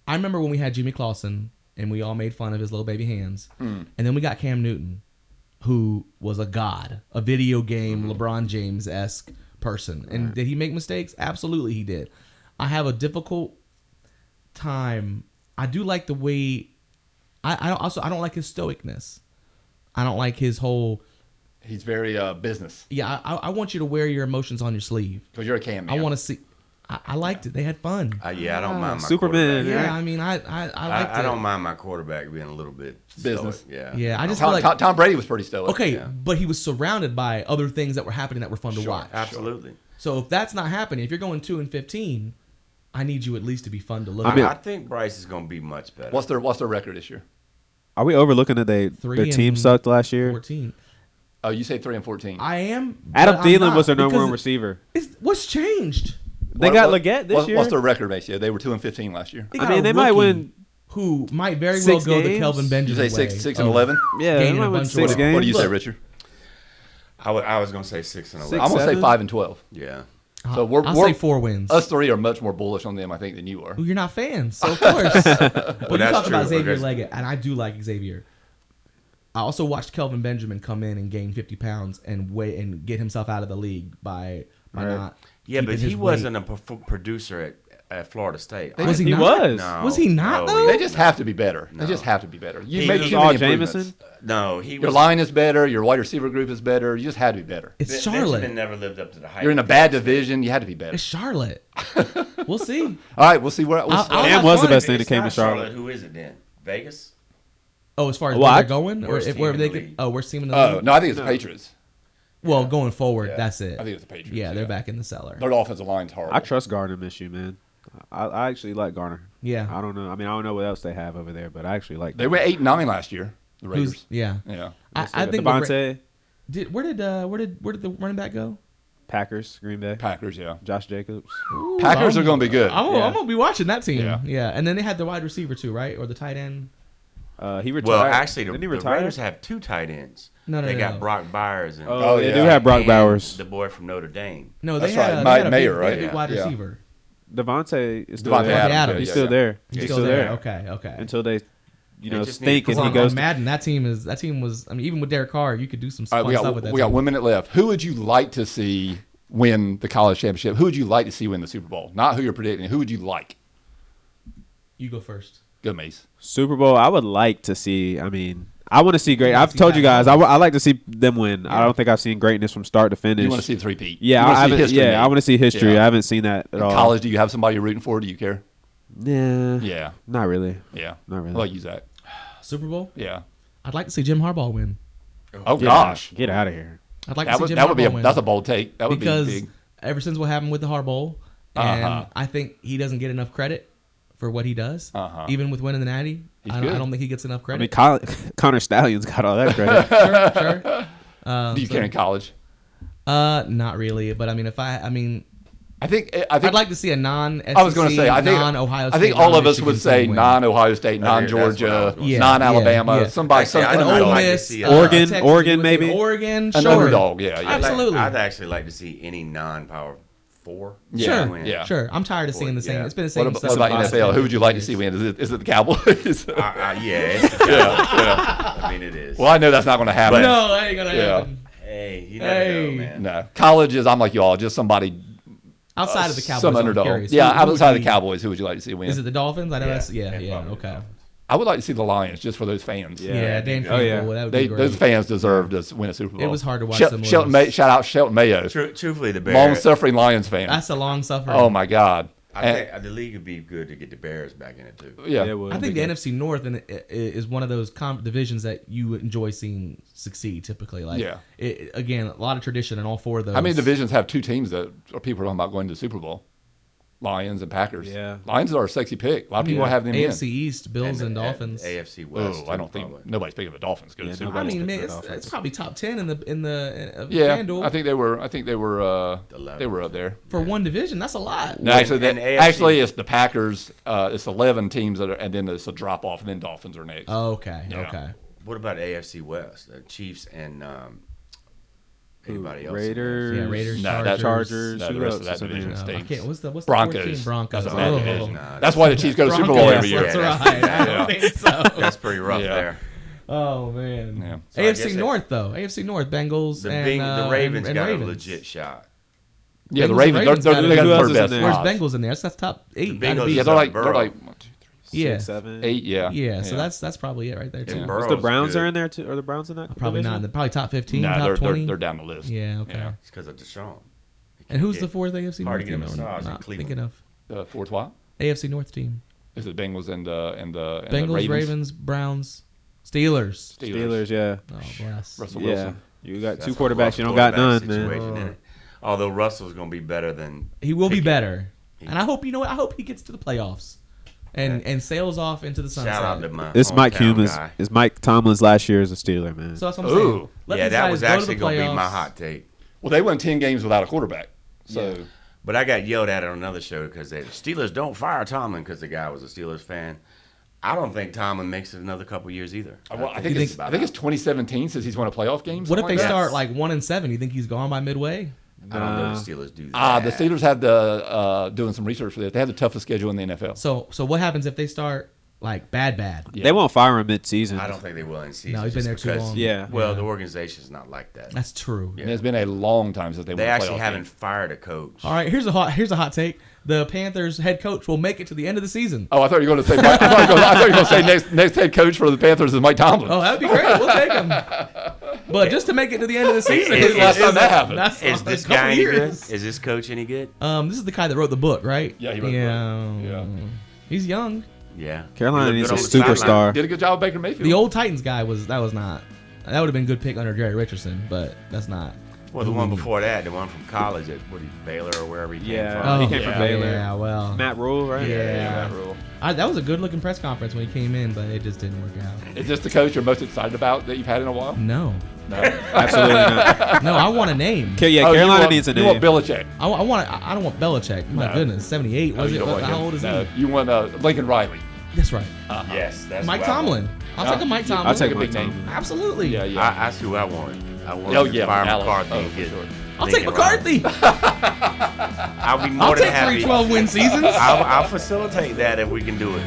Speaker 3: I remember when we had Jimmy Clausen and we all made fun of his little baby hands, and then we got Cam Newton, who was a god, a video game LeBron James esque person. And did he make mistakes? Absolutely, he did. I have a difficult time. I do like the way. I don't like his stoicness. I don't like his whole.
Speaker 2: He's very business,
Speaker 3: Yeah, I want you to wear your emotions on your sleeve.
Speaker 2: because you're a Cam man.
Speaker 3: I want to see. I liked it. They had fun.
Speaker 4: Yeah, I don't mind my
Speaker 5: Superman.
Speaker 4: quarterback.
Speaker 3: Yeah, I mean, I liked it.
Speaker 4: I don't mind my quarterback being a little bit
Speaker 2: Business.
Speaker 4: stoic, Yeah.
Speaker 3: Yeah, I just feel
Speaker 2: Tom,
Speaker 3: like
Speaker 2: Tom Brady was pretty stoic.
Speaker 3: okay,
Speaker 4: Yeah.
Speaker 3: but he was surrounded by other things that were happening that were fun to watch.
Speaker 4: Absolutely.
Speaker 3: So if that's not happening, if you're going 2-15, I need you at least to be fun to look
Speaker 5: I mean,
Speaker 3: at.
Speaker 4: I think Bryce is going to be much better.
Speaker 2: What's their record this year?
Speaker 5: Are we overlooking that their
Speaker 3: 3
Speaker 5: team
Speaker 3: and
Speaker 5: sucked last year?
Speaker 3: 14.
Speaker 2: Oh, you say 3-14.
Speaker 3: I am.
Speaker 5: Adam
Speaker 3: but I'm
Speaker 5: Thielen
Speaker 3: not,
Speaker 5: was their number
Speaker 3: because
Speaker 5: one receiver.
Speaker 3: What's changed?
Speaker 5: They got Leggett this year.
Speaker 2: What's their record base? Yeah, they were 2-15 last year.
Speaker 3: They
Speaker 5: I
Speaker 3: got
Speaker 5: mean,
Speaker 3: a
Speaker 5: they might
Speaker 3: rookie
Speaker 5: win.
Speaker 3: Who might very well
Speaker 5: 6
Speaker 3: go the
Speaker 5: games?
Speaker 3: Kelvin
Speaker 2: Did
Speaker 3: Benjamin
Speaker 2: you say
Speaker 3: way
Speaker 2: 6
Speaker 3: of
Speaker 2: and 11?
Speaker 5: Yeah, they
Speaker 3: gaining
Speaker 5: might
Speaker 3: a
Speaker 5: win
Speaker 3: bunch of
Speaker 5: 6
Speaker 3: weight.
Speaker 5: games.
Speaker 2: What do you say,
Speaker 3: Look.
Speaker 2: Richard?
Speaker 4: I was going to say 6 and 11.
Speaker 5: Six.
Speaker 2: I'm gonna say
Speaker 5: 7?
Speaker 2: 5 and 12.
Speaker 4: Yeah.
Speaker 2: So we're
Speaker 3: I'll say 4 wins.
Speaker 2: Us three are much more bullish on them, I think, than you are.
Speaker 3: Well, you're not fans, so of course. Well, you
Speaker 4: that's
Speaker 3: talk about
Speaker 4: true,
Speaker 3: Xavier
Speaker 4: because-
Speaker 3: Leggett, and I do like Xavier. I also watched Kelvin Benjamin come in and gain 50 pounds and get himself out of the league by
Speaker 5: Right.
Speaker 3: not.
Speaker 4: Yeah, but
Speaker 3: keeping
Speaker 4: he
Speaker 3: his
Speaker 4: wasn't
Speaker 3: weight.
Speaker 4: a producer at Florida State.
Speaker 3: Was he
Speaker 5: He
Speaker 3: not?
Speaker 5: was.
Speaker 4: No,
Speaker 3: Was he not, though?
Speaker 2: They just have to be better. They
Speaker 4: No.
Speaker 2: just have to be better. You
Speaker 4: He
Speaker 2: make
Speaker 4: was
Speaker 2: too
Speaker 5: all
Speaker 2: many improvements.
Speaker 5: Jameson?
Speaker 4: No, he
Speaker 2: Your
Speaker 4: was.
Speaker 2: line is better. Your wide receiver group is better. You just had to be better.
Speaker 3: It's
Speaker 4: Benjamin
Speaker 3: Charlotte.
Speaker 4: never lived up to the hype.
Speaker 2: You're in a bad division. You had to be better.
Speaker 3: It's Charlotte. We'll see.
Speaker 2: All right, we'll see where.
Speaker 3: I'll-
Speaker 5: Cam
Speaker 3: have
Speaker 5: was the
Speaker 3: fun.
Speaker 5: best thing that
Speaker 4: It's
Speaker 5: came to
Speaker 4: not
Speaker 5: Charlotte.
Speaker 4: Who is it then? Vegas?
Speaker 3: Oh, as far as
Speaker 5: Well,
Speaker 3: where
Speaker 5: I-
Speaker 3: they're going, or
Speaker 4: worst
Speaker 3: if,
Speaker 4: team
Speaker 3: where
Speaker 4: in
Speaker 3: they
Speaker 4: the
Speaker 3: could.
Speaker 4: league.
Speaker 3: Oh, worst team in the
Speaker 2: Oh
Speaker 3: league.
Speaker 2: no, I think it's the Patriots.
Speaker 3: Well, going forward,
Speaker 2: Yeah.
Speaker 3: that's it.
Speaker 2: I think it's the Patriots.
Speaker 3: Yeah, they're back in the cellar.
Speaker 2: Their offensive line's horrible.
Speaker 5: I trust Garner this year, man. I actually like Garner.
Speaker 3: Yeah.
Speaker 5: I don't know. I mean, I don't know what else they have over there, but I actually like.
Speaker 2: They went 8-9 last year. The Raiders.
Speaker 3: Who's, yeah.
Speaker 2: Yeah.
Speaker 3: I think the
Speaker 5: Devontae,
Speaker 3: where did the running back go?
Speaker 5: Packers, Green Bay,
Speaker 2: Packers. Yeah.
Speaker 5: Josh Jacobs.
Speaker 3: Ooh,
Speaker 2: Packers are going to be good.
Speaker 3: I'm gonna be watching that team.
Speaker 2: Yeah.
Speaker 3: Yeah, and then they had the wide receiver too, right, or the tight end.
Speaker 5: He retired.
Speaker 4: Well, actually,
Speaker 5: Didn't he
Speaker 4: the
Speaker 5: retire?
Speaker 4: Raiders have 2 tight ends.
Speaker 3: No,
Speaker 4: They
Speaker 3: no,
Speaker 4: got
Speaker 3: no.
Speaker 4: Brock Byers and,
Speaker 5: Oh, they
Speaker 2: yeah.
Speaker 5: do have Brock
Speaker 4: and
Speaker 5: Bowers.
Speaker 4: the boy from Notre Dame.
Speaker 3: No, they
Speaker 2: That's
Speaker 3: had,
Speaker 2: right.
Speaker 3: they
Speaker 2: Mike
Speaker 3: had a
Speaker 2: Mayer,
Speaker 3: big,
Speaker 2: right?
Speaker 3: they had a big wide
Speaker 2: Yeah.
Speaker 3: receiver.
Speaker 5: Devontae is still
Speaker 2: Devontae
Speaker 5: there.
Speaker 3: Adams.
Speaker 5: He's
Speaker 2: Yeah,
Speaker 5: still
Speaker 2: yeah.
Speaker 5: there.
Speaker 3: He's still there. Okay.
Speaker 5: Until they,
Speaker 4: They just
Speaker 5: stink
Speaker 4: need
Speaker 5: and
Speaker 4: to
Speaker 5: he
Speaker 3: Because
Speaker 5: goes.
Speaker 3: on Madden, that team was. I mean, even with Derek Carr, you could do some
Speaker 2: All
Speaker 3: fun
Speaker 2: right,
Speaker 3: stuff with that.
Speaker 2: we got
Speaker 3: team.
Speaker 2: 1 minute left. Who would you like to see win the college championship, who would you like to see win the Super Bowl? Not who you're predicting. Who would you like?
Speaker 3: You go first.
Speaker 2: Go, Mace.
Speaker 5: Super Bowl, I would like to see. I mean, I want to see great.
Speaker 3: You wanna
Speaker 5: I've
Speaker 3: see
Speaker 5: told you guys,
Speaker 3: Pat
Speaker 5: I like to see them win. I don't think I've seen greatness from start to finish.
Speaker 2: You want to see the three-peat.
Speaker 5: Yeah,
Speaker 2: You wanna
Speaker 5: I
Speaker 2: see
Speaker 5: haven't,
Speaker 2: history
Speaker 5: yeah,
Speaker 2: made.
Speaker 5: I want to see history.
Speaker 2: Yeah.
Speaker 5: I haven't seen that at
Speaker 2: In
Speaker 5: all.
Speaker 2: college, do you have somebody you're rooting for? Do you care?
Speaker 5: Yeah,
Speaker 2: Yeah.
Speaker 5: not really.
Speaker 2: Yeah.
Speaker 5: Not really.
Speaker 2: What about you, Zach?
Speaker 3: Super Bowl?
Speaker 2: Yeah.
Speaker 3: I'd like to see Jim Harbaugh win.
Speaker 2: Oh,
Speaker 5: Get
Speaker 2: gosh.
Speaker 5: get out of here.
Speaker 3: I'd like
Speaker 2: That
Speaker 3: to see
Speaker 2: would,
Speaker 3: Jim
Speaker 2: that would be
Speaker 3: Harbaugh win.
Speaker 2: that's a bold take. That would
Speaker 3: because
Speaker 2: be big.
Speaker 3: ever since what happened with the Hard Bowl, and
Speaker 2: Uh-huh.
Speaker 3: I think he doesn't get enough credit for what he does.
Speaker 2: Uh-huh.
Speaker 3: Even with winning the Natty,
Speaker 2: He's
Speaker 3: I
Speaker 2: good.
Speaker 3: don't think he gets enough
Speaker 5: I
Speaker 3: credit.
Speaker 5: mean, Connor Stallion's got all that credit.
Speaker 3: Sure.
Speaker 2: Do you care in college?
Speaker 3: Not really, but I mean,
Speaker 2: I think
Speaker 3: I'd like to see a non-SEC,
Speaker 2: I was going to say, I think
Speaker 3: non-Ohio State.
Speaker 2: I think all of us
Speaker 3: non-Michigan
Speaker 2: would say
Speaker 3: team win.
Speaker 2: non-Ohio State,
Speaker 4: That's what I was
Speaker 2: non-Georgia,
Speaker 4: gonna say.
Speaker 3: Yeah,
Speaker 2: non-Alabama,
Speaker 3: yeah.
Speaker 2: somebody,
Speaker 4: Actually,
Speaker 2: some
Speaker 4: I'd
Speaker 2: underdog.
Speaker 4: like to
Speaker 3: Miss,
Speaker 4: see
Speaker 5: Oregon,
Speaker 3: Texas,
Speaker 5: Oregon,
Speaker 3: you would say
Speaker 5: maybe?
Speaker 3: Oregon,
Speaker 2: An
Speaker 3: sure.
Speaker 2: underdog, yeah.
Speaker 3: Absolutely.
Speaker 4: I'd actually like to see any non-power 4.
Speaker 2: Yeah,
Speaker 3: Sure,
Speaker 2: yeah.
Speaker 3: sure. I'm tired of seeing the same.
Speaker 4: Yeah.
Speaker 3: It's been the same
Speaker 2: What
Speaker 3: stuff.
Speaker 2: about
Speaker 3: the last
Speaker 2: NFL? Who would you like to
Speaker 3: 10
Speaker 2: see
Speaker 3: years.
Speaker 2: win? Is it the Cowboys?
Speaker 4: Yeah, it's the
Speaker 2: yeah.
Speaker 4: I mean, it is.
Speaker 2: Well, I know that's not going to happen.
Speaker 3: No, that ain't gonna
Speaker 2: Yeah.
Speaker 3: happen.
Speaker 4: Hey, you never
Speaker 3: Hey.
Speaker 4: know, man.
Speaker 2: No. College is, I'm like y'all, just somebody,
Speaker 3: Outside of the Cowboys,
Speaker 2: some
Speaker 3: I'm
Speaker 2: underdog.
Speaker 3: curious.
Speaker 2: Yeah,
Speaker 3: Who would
Speaker 2: outside of the
Speaker 3: be-
Speaker 2: Cowboys, who would you like to see win?
Speaker 3: Is it the Dolphins? I know
Speaker 4: Yeah,
Speaker 3: that's yeah,
Speaker 4: probably
Speaker 3: okay.
Speaker 4: the
Speaker 2: I would like to see the Lions just for those fans.
Speaker 3: Yeah, Dan
Speaker 5: Oh, yeah.
Speaker 3: Campbell, that would
Speaker 2: They,
Speaker 3: be great.
Speaker 2: those fans deserve to win a Super Bowl.
Speaker 3: It was hard to watch some of
Speaker 2: Shelton
Speaker 3: those.
Speaker 2: Shout out Shelton Mayo,
Speaker 4: Truthfully, the Bears.
Speaker 2: long-suffering Lions fan.
Speaker 3: That's a long suffering.
Speaker 2: Oh my God.
Speaker 4: I
Speaker 2: And-
Speaker 4: think the league would be good to get the Bears back in it too.
Speaker 2: yeah.
Speaker 5: Yeah, well,
Speaker 3: I think the NFC North is one of those divisions that you enjoy seeing succeed. Typically, like
Speaker 2: Yeah.
Speaker 3: again, a lot of tradition in all four of those.
Speaker 2: How many divisions have two teams that are people are talking about going to the Super Bowl? Lions and Packers.
Speaker 5: Yeah.
Speaker 2: Lions are a sexy pick. A lot of people have them
Speaker 3: AFC
Speaker 2: in.
Speaker 3: East, Bills and Dolphins.
Speaker 4: AFC West.
Speaker 2: Oh, I don't think
Speaker 4: probably.
Speaker 2: nobody's picking the Dolphins. Go to
Speaker 5: Yeah,
Speaker 2: the Super
Speaker 3: I
Speaker 2: Bowl.
Speaker 3: mean, man,
Speaker 5: Dolphins.
Speaker 3: it's probably top 10 in the
Speaker 2: Yeah,
Speaker 3: FanDuel
Speaker 2: I think they were.
Speaker 4: The
Speaker 2: They were up there.
Speaker 3: for one division. That's a lot.
Speaker 2: No, actually,
Speaker 4: and AFC
Speaker 2: actually, it's the Packers. It's 11 teams that are, and then it's a drop off, and then Dolphins are next.
Speaker 3: Okay,
Speaker 2: Yeah.
Speaker 3: okay.
Speaker 4: What about AFC West? The Chiefs and anybody else?
Speaker 5: Raiders.
Speaker 3: Yeah, Raiders,
Speaker 2: No, that-
Speaker 5: Chargers.
Speaker 2: No, the
Speaker 5: who
Speaker 2: rest
Speaker 5: else
Speaker 2: of that
Speaker 5: is in
Speaker 2: division
Speaker 5: there?
Speaker 3: I
Speaker 2: stinks.
Speaker 3: can't. What's the fourth
Speaker 2: Broncos.
Speaker 3: team? Broncos.
Speaker 2: That's a bad
Speaker 3: Oh.
Speaker 2: division.
Speaker 4: Nah,
Speaker 2: That's why the Chiefs go to Super Bowl
Speaker 3: Broncos,
Speaker 2: every year.
Speaker 3: That's
Speaker 4: Yeah,
Speaker 3: right. I
Speaker 2: yeah.
Speaker 3: don't think so.
Speaker 4: That's pretty rough
Speaker 2: Yeah.
Speaker 4: there.
Speaker 3: Oh man.
Speaker 2: Yeah.
Speaker 4: So I guess
Speaker 3: AFC
Speaker 4: it-
Speaker 3: North though. AFC North. Bengals
Speaker 4: The,
Speaker 3: and
Speaker 4: the Ravens
Speaker 3: and
Speaker 4: got
Speaker 3: Ravens.
Speaker 4: a legit shot.
Speaker 2: Yeah, the
Speaker 3: Bengals and
Speaker 2: Ravens.
Speaker 3: Ravens
Speaker 2: They're,
Speaker 3: got it.
Speaker 2: they got
Speaker 5: Who
Speaker 2: the
Speaker 5: else
Speaker 2: third
Speaker 5: is in
Speaker 2: best.
Speaker 5: there?
Speaker 3: Where's
Speaker 2: odds.
Speaker 3: Bengals in there? That's top 8.
Speaker 4: The Bengals
Speaker 3: Gotta be.
Speaker 2: Yeah,
Speaker 4: is
Speaker 2: they're like
Speaker 4: Burrow.
Speaker 2: 1, 2, 3,
Speaker 3: Yeah.
Speaker 5: 6, 7.
Speaker 2: 8. Yeah.
Speaker 3: Yeah, so that's probably it right there too.
Speaker 2: Yeah.
Speaker 4: Burrow's
Speaker 5: The Browns
Speaker 4: good.
Speaker 5: are in there too. Are the Browns in that?
Speaker 3: Probably
Speaker 5: division?
Speaker 3: not. Probably top 15,
Speaker 2: No,
Speaker 3: top
Speaker 2: they're
Speaker 3: 20.
Speaker 2: they're down the list.
Speaker 3: Yeah, okay.
Speaker 2: Yeah.
Speaker 4: It's because of Deshaun.
Speaker 3: And who's the
Speaker 4: Get-
Speaker 3: fourth AFC
Speaker 4: hard
Speaker 3: North
Speaker 4: to get a
Speaker 3: team? I'm
Speaker 4: massage in
Speaker 3: not
Speaker 4: Cleveland.
Speaker 3: thinking of
Speaker 2: The fourth what?
Speaker 3: AFC North team.
Speaker 2: Is it Bengals and the
Speaker 3: Bengals, Ravens, Browns, Steelers.
Speaker 5: Steelers. Yeah.
Speaker 3: Oh, bless.
Speaker 2: Russell
Speaker 5: Yeah.
Speaker 2: Wilson.
Speaker 5: You got
Speaker 4: That's
Speaker 5: two
Speaker 4: a
Speaker 5: quarterbacks.
Speaker 4: rough
Speaker 5: You don't got
Speaker 4: quarterback
Speaker 5: none, man.
Speaker 4: situation, isn't it? Although Russell's going to be better than
Speaker 3: He will be
Speaker 4: Pickett.
Speaker 3: better. And I hope, I hope he gets to the playoffs and sails off into the sunset.
Speaker 4: Shout out to my
Speaker 5: This Mike
Speaker 4: hometown
Speaker 5: Hume
Speaker 4: guy.
Speaker 5: is Mike Tomlin's last year as a Steeler, man.
Speaker 3: So that's what I'm
Speaker 2: Ooh.
Speaker 3: saying. Let
Speaker 4: Yeah,
Speaker 3: these
Speaker 4: that
Speaker 3: guys
Speaker 4: was
Speaker 3: go to
Speaker 4: actually
Speaker 3: the
Speaker 4: going to be my
Speaker 3: playoffs.
Speaker 4: hot take.
Speaker 2: Well, they won 10 games without a quarterback. So
Speaker 4: But I got yelled at on another show because the Steelers don't fire Tomlin because the guy was a Steelers fan. I don't think Tomlin makes it another couple years either.
Speaker 2: well, I think
Speaker 3: You
Speaker 2: it's
Speaker 3: think-
Speaker 2: 2017 since he's won a playoff game.
Speaker 3: What if they
Speaker 2: something like that.
Speaker 3: start like 1-7? You think he's gone by midway?
Speaker 4: I don't know the Steelers do that.
Speaker 2: The Steelers had the doing some research for this. They have the toughest schedule in the NFL.
Speaker 3: So what happens if they start like bad?
Speaker 2: Yeah.
Speaker 5: They won't fire him mid-season.
Speaker 4: I don't think they will in season.
Speaker 3: No, he's been
Speaker 4: just
Speaker 3: there too
Speaker 4: because-
Speaker 3: long.
Speaker 5: Yeah.
Speaker 4: Well,
Speaker 3: Yeah.
Speaker 4: the organization's not like that.
Speaker 3: That's true.
Speaker 2: And it's been a long time since they
Speaker 4: They
Speaker 2: won a
Speaker 4: actually
Speaker 2: playoff
Speaker 4: haven't
Speaker 2: game.
Speaker 4: fired a coach.
Speaker 3: All right, here's a hot take. The Panthers head coach will make it to the end of the season.
Speaker 2: Oh, I thought you were going to say. I thought you were going to say next head coach for the Panthers is Mike Tomlin.
Speaker 3: Oh, that'd be great. We'll take him. But just to make it to the end of the season,
Speaker 4: Is-
Speaker 2: last time that happened?
Speaker 3: That's
Speaker 4: Is
Speaker 3: a
Speaker 4: this
Speaker 3: couple
Speaker 4: guy any good?
Speaker 3: years.
Speaker 4: Is this coach any good?
Speaker 3: This is the guy that wrote the book, right?
Speaker 2: Yeah, he wrote the book. Yeah.
Speaker 3: He's young.
Speaker 4: Yeah.
Speaker 5: Carolina
Speaker 4: He
Speaker 5: needs
Speaker 4: looked
Speaker 5: a
Speaker 4: good on the sideline.
Speaker 5: superstar.
Speaker 2: Did a good job with Baker Mayfield.
Speaker 3: The old Titans guy was not. That would have been a good pick under Jerry Richardson, but that's not.
Speaker 4: Well, the one before that, the one from college at Baylor or wherever he came
Speaker 5: Yeah.
Speaker 4: from.
Speaker 5: He came from Baylor.
Speaker 3: Yeah, well,
Speaker 5: Matt Rule, right?
Speaker 3: Yeah.
Speaker 2: Matt Rule.
Speaker 3: that was a good looking press conference when he came in, but it just didn't work out.
Speaker 2: Is this the coach you're most excited about that you've had in a while?
Speaker 3: No,
Speaker 2: No.
Speaker 5: Absolutely not.
Speaker 3: no, I want a name.
Speaker 5: Yeah,
Speaker 2: Oh, you
Speaker 5: Carolina
Speaker 2: want-
Speaker 5: needs a
Speaker 2: You
Speaker 5: name.
Speaker 2: want Belichick?
Speaker 3: I don't want Belichick. My
Speaker 2: No.
Speaker 3: goodness, 78
Speaker 2: No,
Speaker 3: was
Speaker 2: you
Speaker 3: it?
Speaker 2: don't want
Speaker 3: How
Speaker 2: him.
Speaker 3: old is
Speaker 2: No,
Speaker 3: he?
Speaker 2: you want Lincoln Riley.
Speaker 3: That's right.
Speaker 4: Yes, that's
Speaker 3: Mike
Speaker 4: who I want.
Speaker 3: Tomlin. I'll take a Mike Tomlin.
Speaker 5: I'll take
Speaker 2: a
Speaker 5: a
Speaker 2: big
Speaker 5: big
Speaker 2: name.
Speaker 5: name.
Speaker 3: Absolutely.
Speaker 2: Yeah, yeah.
Speaker 4: That's who I want. I want
Speaker 2: Oh,
Speaker 4: to
Speaker 2: yeah,
Speaker 4: fire
Speaker 2: Dallas.
Speaker 4: McCarthy
Speaker 2: Oh,
Speaker 4: and
Speaker 2: for
Speaker 4: get
Speaker 2: sure.
Speaker 3: I'll take
Speaker 4: Lincoln Riley.
Speaker 3: McCarthy.
Speaker 4: I'll be more
Speaker 3: I'll
Speaker 4: than
Speaker 3: take
Speaker 4: happy.
Speaker 3: 3 12-win seasons.
Speaker 4: I'll facilitate that if we can do it.